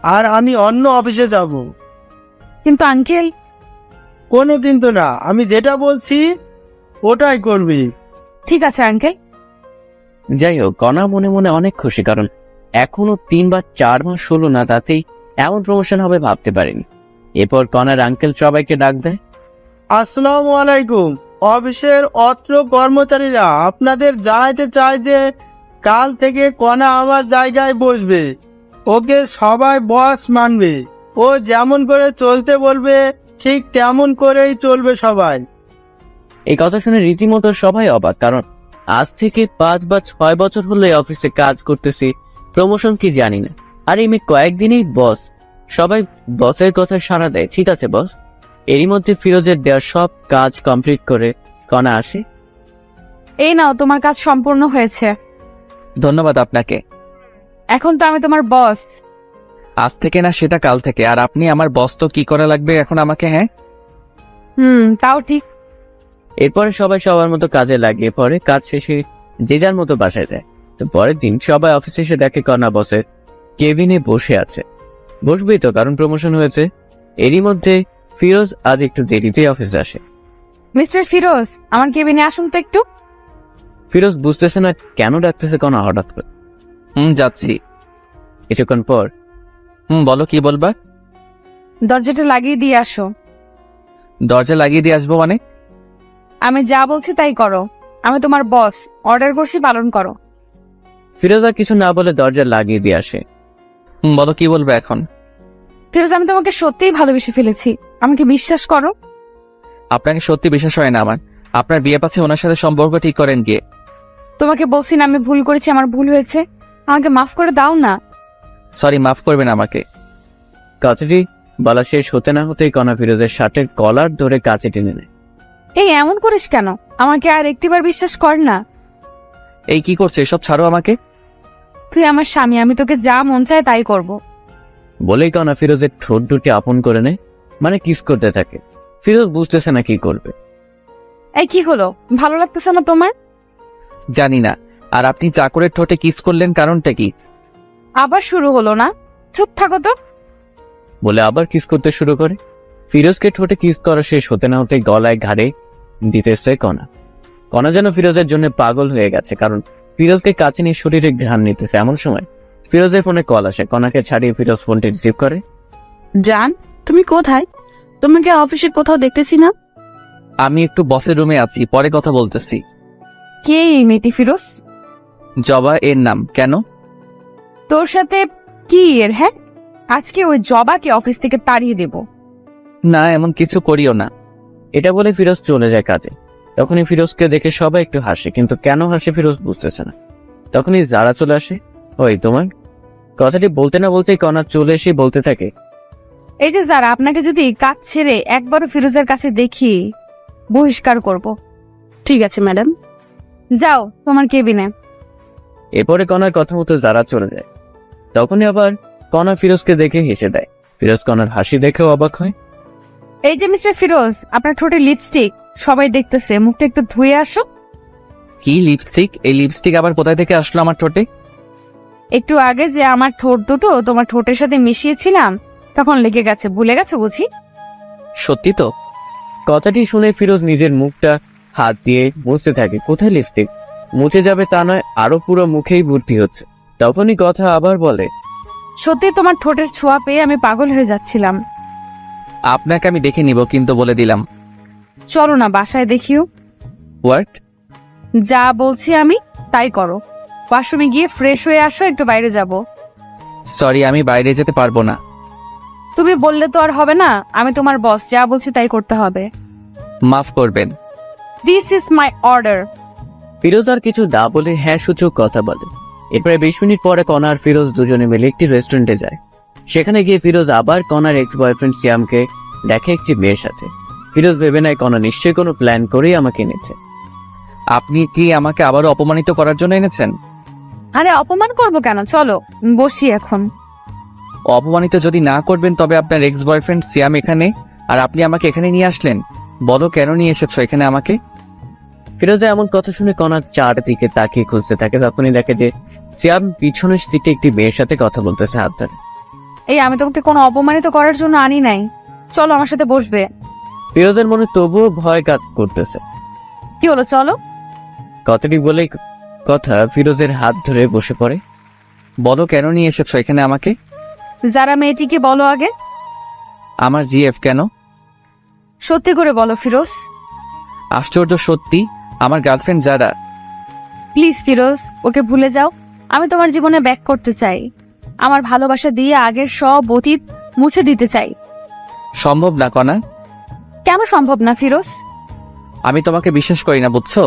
আর আমি অন্য অফিসে যাব। কিন্তু আঙ্কেল। কোনো কিন্তু না, আমি যেটা বলছি ওটাই করবে। ঠিক আছে আঙ্কেল। যাই হোক, কণা মনে মনে অনেক খুশি, কারণ এখনো 3 বা 4 মাস হলো না, তাতেই এমন প্রমোশন হবে ভাবতে পারেনি। এরপর কণার আঙ্কেল সবাইকে ডাক দেয়। আসসালামু আলাইকুম। অফিসের অত্র কর্মচারীরা আপনাদের জানাইতে চায় যে কাল থেকে কণা আমার জায়গায় বসবে। ওকে সবাই বস মানবে। ও যেমন করে চলতে বলবে ঠিক তেমন করেই চলবে সবাই। এই কথা শুনে রীতিমতো সবাই অবাক, কারণ আজ থেকে 5 বা 6 বছর হলো এই অফিসে কাজ করতেছি, প্রমোশন কি জানি না। আর এই মেয়ে কয়েকদিনেই বস। সবাই বসের কথা সাড়া দেয়, ঠিক আছে বস। এরই মধ্যে ফিরোজের দেওয়া সব কাজ কমপ্লিট করে কণা আসে। এই নাও, তোমার কাজ সম্পূর্ণ হয়েছে। ধন্যবাদ আপনাকে। এখন তো আমি তোমার বস। আজ থেকে না, সেটা কাল থেকে। আর আপনি আমার বস, তো কি করা লাগবে এখন আমাকে? হ্যাঁ, তাও ঠিক। এরপরে সবাই সবার মতো কাজে লাগিয়ে পড়ে। কাজ শেষে যে যার মতো বাসায় যায়। তো পরের দিন সবাই অফিসে এসে দেখে কণা বসের কেবিনে বসে আছে। বসবেই তো, কারণ প্রমোশন হয়েছে। এরই মধ্যে ফিরোজ আজ একটু দেরিতেই অফিসে আসে। মিস্টার ফিরোজ, আমার কেবিনে আসুন তো একটু। ফিরোজ বুঝতেছে না কেন ডাকতেছে কণা হঠাৎ করে। যাচ্ছি। কিছুক্ষণ পর, বলো, কি বলবা? দরজাটা লাগিয়ে দিয়ে আসো। দরজা লাগিয়ে দিয়ে আসবো মানে? আমি যা বলছি তাই করো। আমি তোমার বস, অর্ডার করছি, পালন করো। ফিরোজ আর কিছু না বলে দরজা লাগিয়ে দিয়ে আসে। বলো, কি বলবে এখন? ফিরোজ, আমি তোমাকে সত্যিই ভালোবেসে ফেলেছি, আমাকে বিশ্বাস করো। আপনাকে সত্যি বিশ্বাস হয় না আমার। আপনার বিয়ে পাচ্ছে, ওনার সাথে সম্পর্ক ঠিক করেন গিয়ে। তোমাকে বলছি না আমি ভুল করেছি, আমার ভুল হয়েছে, আমাকে মাফ করে দাও না। সরি, মাফ করবেন আমাকে। কথাটি বলা শেষ হতে না হতেই কণা ফিরোজের শার্টের কলার ধরে কাছে টেনে নেয়। এই এমন করিস কেন? আমাকে আর একটিবার বিশ্বাস কর না। এই কি করছে, এসব ছাড়ো আমাকে। তুই আমার স্বামী, আমি তোকে যা মন চায় তাই করব। বলেই কণা ফিরোজের ঠোঁট দুটি আপন করে নেয়, মানে কিস করতে থাকে। ফিরোজ বুঝতেছে না কি করবে। এই কি হলো, ভালো লাগতেছে না তোমার? জানি না। আর আপনি চাকরের ঠোঁটে কিস করলেন, কারণটা কি? আবার শুরু হলো না? চুপ থাকো তো। বলে আবার কিস করতে শুরু করে। ফিরোজকে ঠোঁটে কিস করা শেষ হতে না হতে গলায় ঘাড়ে দিতেছে কণা। কণা যেন ফিরোজের জন্য পাগল হয়ে গেছে, কারণ ফিরোজকে কাছে নিয়ে শরীরে ঘ্রাণ নিতেছে। এমন সময় ফিরোজের ফোনে কল আসে। কণাকে ছাড়িয়ে ফিরোজ ফোনটি রিসিভ করে। জান, তুমি কোথায়? তোমাকে অফিসে কোথাও দেখতেছি না। আমি একটু বসের রুমে আছি, পরে কথা বলতেছি। কে এই মেয়েটি ফিরোজ? জবা এর নাম। কেন? তোর সাথে কি এর? হ্যাঁ, আজকে ওই জবাকে অফিস থেকে তাড়িয়ে দেব। না, এমন কিছু করিও না। এটা বলে ফিরোজ চলে যায় কাজে। তখনই ফিরোজকে দেখে সবাই একটু হাসে, কিন্তু কেন হাসে ফিরোজ বুঝতেছে না। তখনই যারা চলে আসে। ওই তোমার কথাটি বলতে না বলতেই কণা চলে এসে বলতে থাকে, এই যে যারা, আপনাকে যদি কাজ ছেড়ে একবারও ফিরোজের কাছে দেখি বহিষ্কার করব। ঠিক আছে ম্যাডাম। যাও তোমার কেবিনে। এরপরে কণার কথা মতো যারা চলে যায়। তখনই আবার কণা ফিরোজকে দেখে হেসে দেয়। ফিরোজ কণার হাসি দেখেও অবাক হয়। এই যে মিস্টার ফিরোজ, আপনার ঠোঁটে লিপস্টিক, সবাই দেখতেছে, মুখটা একটু ধুয়ে আসো। কি লিপস্টিক? এই লিপস্টিক আবার কোথায় থেকে আসলো আমার ঠোঁটে? একটু আগে যে আমার ঠোঁট দুটো তোমার ঠোঁটের সাথে মিশিয়েছিলাম, তখন লেগে গেছে, ভুলে গেছো বুঝি? সত্যি তো? কথাটি শুনে ফিরোজ নিজের মুখটা হাত দিয়ে মুছতে থাকে। কোথায় লিপস্টিক? মুছে যাবে তা নয়, আরো পুরো মুখেই ভর্তি হচ্ছে। তখনই কথা আবার বলে, সত্যি তোমার ঠোঁটের ছোঁয়া পেয়ে আমি পাগল হয়ে যাচ্ছিলাম। আপনাকে আমি দেখে নিব, কিন্তু বলে দিলাম। চলো না বাসায় দেখিও। হোয়াট? যা বলছি আমি তাই করো। ওয়াশরুমে গিয়ে ফ্রেশ হয়ে আসো, একটু বাইরে যাব। সরি, আমি বাইরে যেতে পারবো না। তুমি বললে তো আর হবে না, আমি তোমার বস, যা বলছি তাই করতে হবে। মাফ করবেন। This is my order. Firoz আর কিছু না বলে হ্যাঁ সূচক কথা বলে। এরপরে 20 মিনিট পরে কণা আর ফিরোজ দুজনে মিলে একটি রেস্টুরেন্টে যায়। সেখানে গিয়ে ফিরোজ আবার কণার এক্স বয়ফ্রেন্ড সিয়ামকে দেখে একটি মেয়ের সাথে। ফিরোজ ভেবে নেয় কণা নিশ্চয়ই কোনো প্ল্যান করেই আমাকে এনেছে। আপনি কি আমাকে আবারও অপমানিত করার জন্য এনেছেন? আরে অপমান করব কেন, চলো বসি এখন। অপমানিত যদি না করবেন তবে আপনার এক্স বয়ফ্রেন্ড সিয়াম এখানে, আর আপনি আমাকে এখানে নিয়ে আসলেন। বলো কেন নিয়ে এসেছো এখানে আমাকে? ফিরোজা এমন কথা শুনে কণা চারদিকে তাকিয়ে খুঁজতে থাকে। তখনই দেখে যে সিয়াম পিছনের সিটে একটি মেয়ের সাথে কথা বলতেছে হাত ধরে। এই আমি তোমাকে কোনো অপমানিত করার জন্য আনি নাই, চলো আমার সাথে বসবে। ফিরোজের মনে তবুও ভয় কাজ করতেছে। কি হলো, চলো। কথাটি বলেই কথা ফিরোজের হাত ধরে বসে পড়ে। বলো কেন নিয়ে এসেছো এখানে আমাকে? যারা মেয়েটিকে বলো আগে। আমার জিএফ কেন? সত্যি করে বলো ফিরোজ। আশ্চর্য, সত্যি আমার গার্লফ্রেন্ড যারা। প্লিজ ফিরোজ, ওকে ভুলে যাও। আমি তোমার জীবনে ব্যাক করতে চাই। আমার ভালোবাসা দিয়ে আগের সব অতীত মুছে দিতে চাই। সম্ভব না কণা। কেন সম্ভব না ফিরোজ? আমি তোমাকে বিশ্বাস করি না, বুঝছো?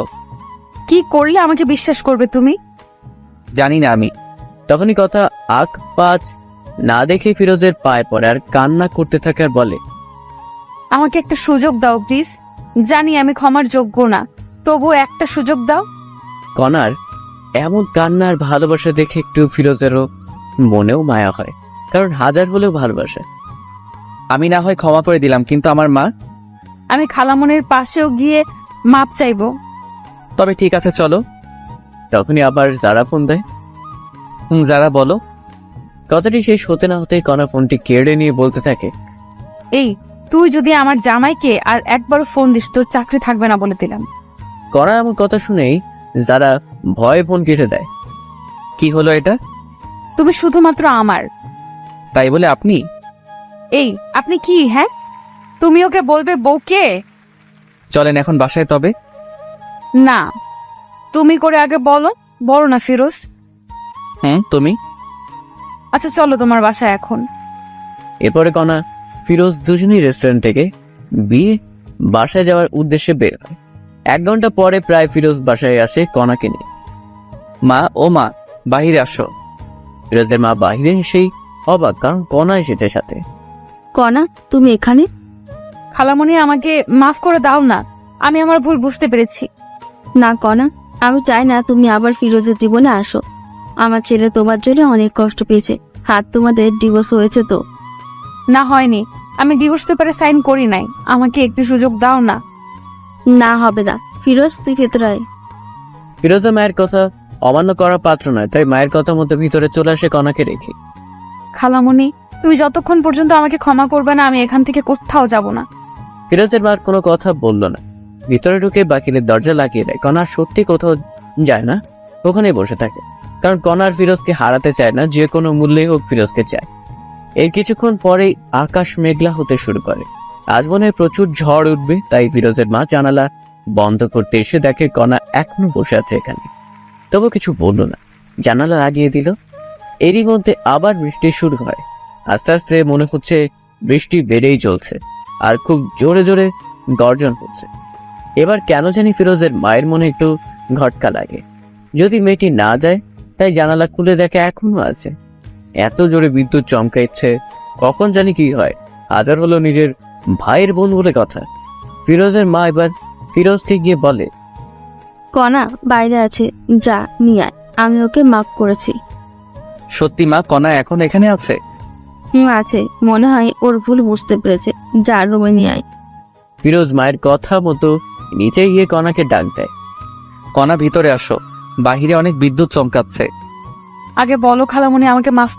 কি করলে আমাকে বিশ্বাস করবে তুমি? জানি না আমি। তখনই কথা আখ পাঁচ না দেখে ফিরোজের পায়ে পড়ে আর কান্না করতে থাকে আর বলে, আমাকে একটা সুযোগ দাও প্লিজ। জানি আমি ক্ষমার যোগ্য না, তবু একটা সুযোগ দাও। কণার এমন কান্নার ভালোবাসা দেখে একটু ফিরোজেরও মনেও মায়া হয়, কারণ হাজার হলেও ভালোবাসে। আমি না হয় ক্ষমা করে দিলাম, কিন্তু আমার মা। আমি খালামনের পাশেও গিয়ে মাপ চাইবো। তবে ঠিক আছে চলো। তখনই আবার যারা ফোন দেয়। যারা বলো। কথাটি শেষ হতে না হতে কণা ফোনটি কেড়ে নিয়ে বলতে থাকে, এই তুই যদি আমার জামাইকে আর একবারও ফোন দিস, তোর চাকরি থাকবে না বলে দিলাম। কণা এমন কথা শুনেই যারা ভয়ে ফোন কেটে দেয়। কি হলো এটা? তুমি শুধুমাত্র আমার। তাই বলে আপনি? এই আপনি কি? হ্যাঁ, তুমি ওকে বলবে বউকে? চলেন এখন বাসায় তবে। না, তুমি করে আগে বলো। বলো না ফিরোজ। তুমি। আচ্ছা চলো তোমার বাসায় এখন। এরপরে কণা ফিরোজ দুজনই রেস্টুরেন্ট থেকে বিয়ে বাসায় যাওয়ার উদ্দেশ্যে বের হয়। 1 ঘন্টা পরে প্রায় ফিরোজ বাসায় আসে কণাকে নিয়ে। মা, ও মা, বাহিরে আসো। ফিরোজের মা বাহিরে এসেই অবাক, কারণ কণা এসেছে সাথে। কণা, তুমি এখানে? খালামণি আমাকে মাফ করে দাও না, আমি আমার ভুল বুঝতে পেরেছি। না কণা, আমি চাই না তুমি আবার ফিরোজের জীবনে আসো। আমার ছেলে তোমার জন্য অনেক কষ্ট পেয়েছে। হাত তোমাদের ডিভোর্স হয়েছে তো? না, হয়নি। আমি ডিভোর্স পেপারে সাইন করি নাই। আমাকে একটু সুযোগ দাও না। না হবে না। ফিরোজ, তুই ভেতরে আয়। ফিরোজের মায়ের কথা অমান্য করার পাত্র নয়, তাই মায়ের কথা মতো ভিতরে চলে আসে কণাকে রেখে। খালামণি, তুমি যতক্ষণ পর্যন্ত আমাকে ক্ষমা করবে না, আমি এখান থেকে কোথাও যাব না। ফিরোজের মার কোনো কথা বলল না, ভিতরে ঢুকে বাকিদের দরজা লাগিয়ে দেয়। কণা সত্যি কোথাও যায় না, ওখানেই বসে থাকে। কারণ কণার ফিরোজকে হারাতে চায় না, যে কোনো মূল্যেই হোক ফিরোজকে চায়। এর কিছুক্ষণ পরেই আকাশ মেঘলা হতে শুরু করে। আজ মনে হয় প্রচুর ঝড় উঠবে, তাই ফিরোজের মা জানালা বন্ধ করতে এসে দেখে কণা এখনো বসে আছে এখানে। তবু কিছু বলল না, জানালা লাগিয়ে দিল। এরই মধ্যে আবার বৃষ্টি শুরু হয়। আস্তে আস্তে মনে হচ্ছে বৃষ্টি বেড়েই চলছে, আর খুব জোরে জোরে গর্জন হচ্ছে। এবার কেন জানি ফিরোজের মায়ের মনে একটু ঘটকা লাগে। যদি মেয়েটি না যায়, তাই জানালা খুলে দেখে এখনো আছে। এত জোরে বিদ্যুৎ চমকাইছে, কখন জানি কি হয়। হাজার হলো নিজের ভাইয়ের বোন বলে কথা। ফিরোজের মা এবার ফিরোজকে গিয়ে বলে, কণা বাইরে আছে, যা নিয়ে আয়। আমি ওকে মাফ করেছি। সত্যি মা, কণা এখন এখানে আছে? আছে, মনে হয় ওর ভুল বুঝতে পেরেছে। যা, রুমে নিয়ে আয়। ফিরোজ মায়ের কথা মতো নিচে গিয়ে কণাকে ডাক দেয়। কণা ভিতরে আসো, বাহিরে অনেক বিদ্যুৎ চমকাচ্ছে। আগে বলো খালামণি, আমাকে মাফ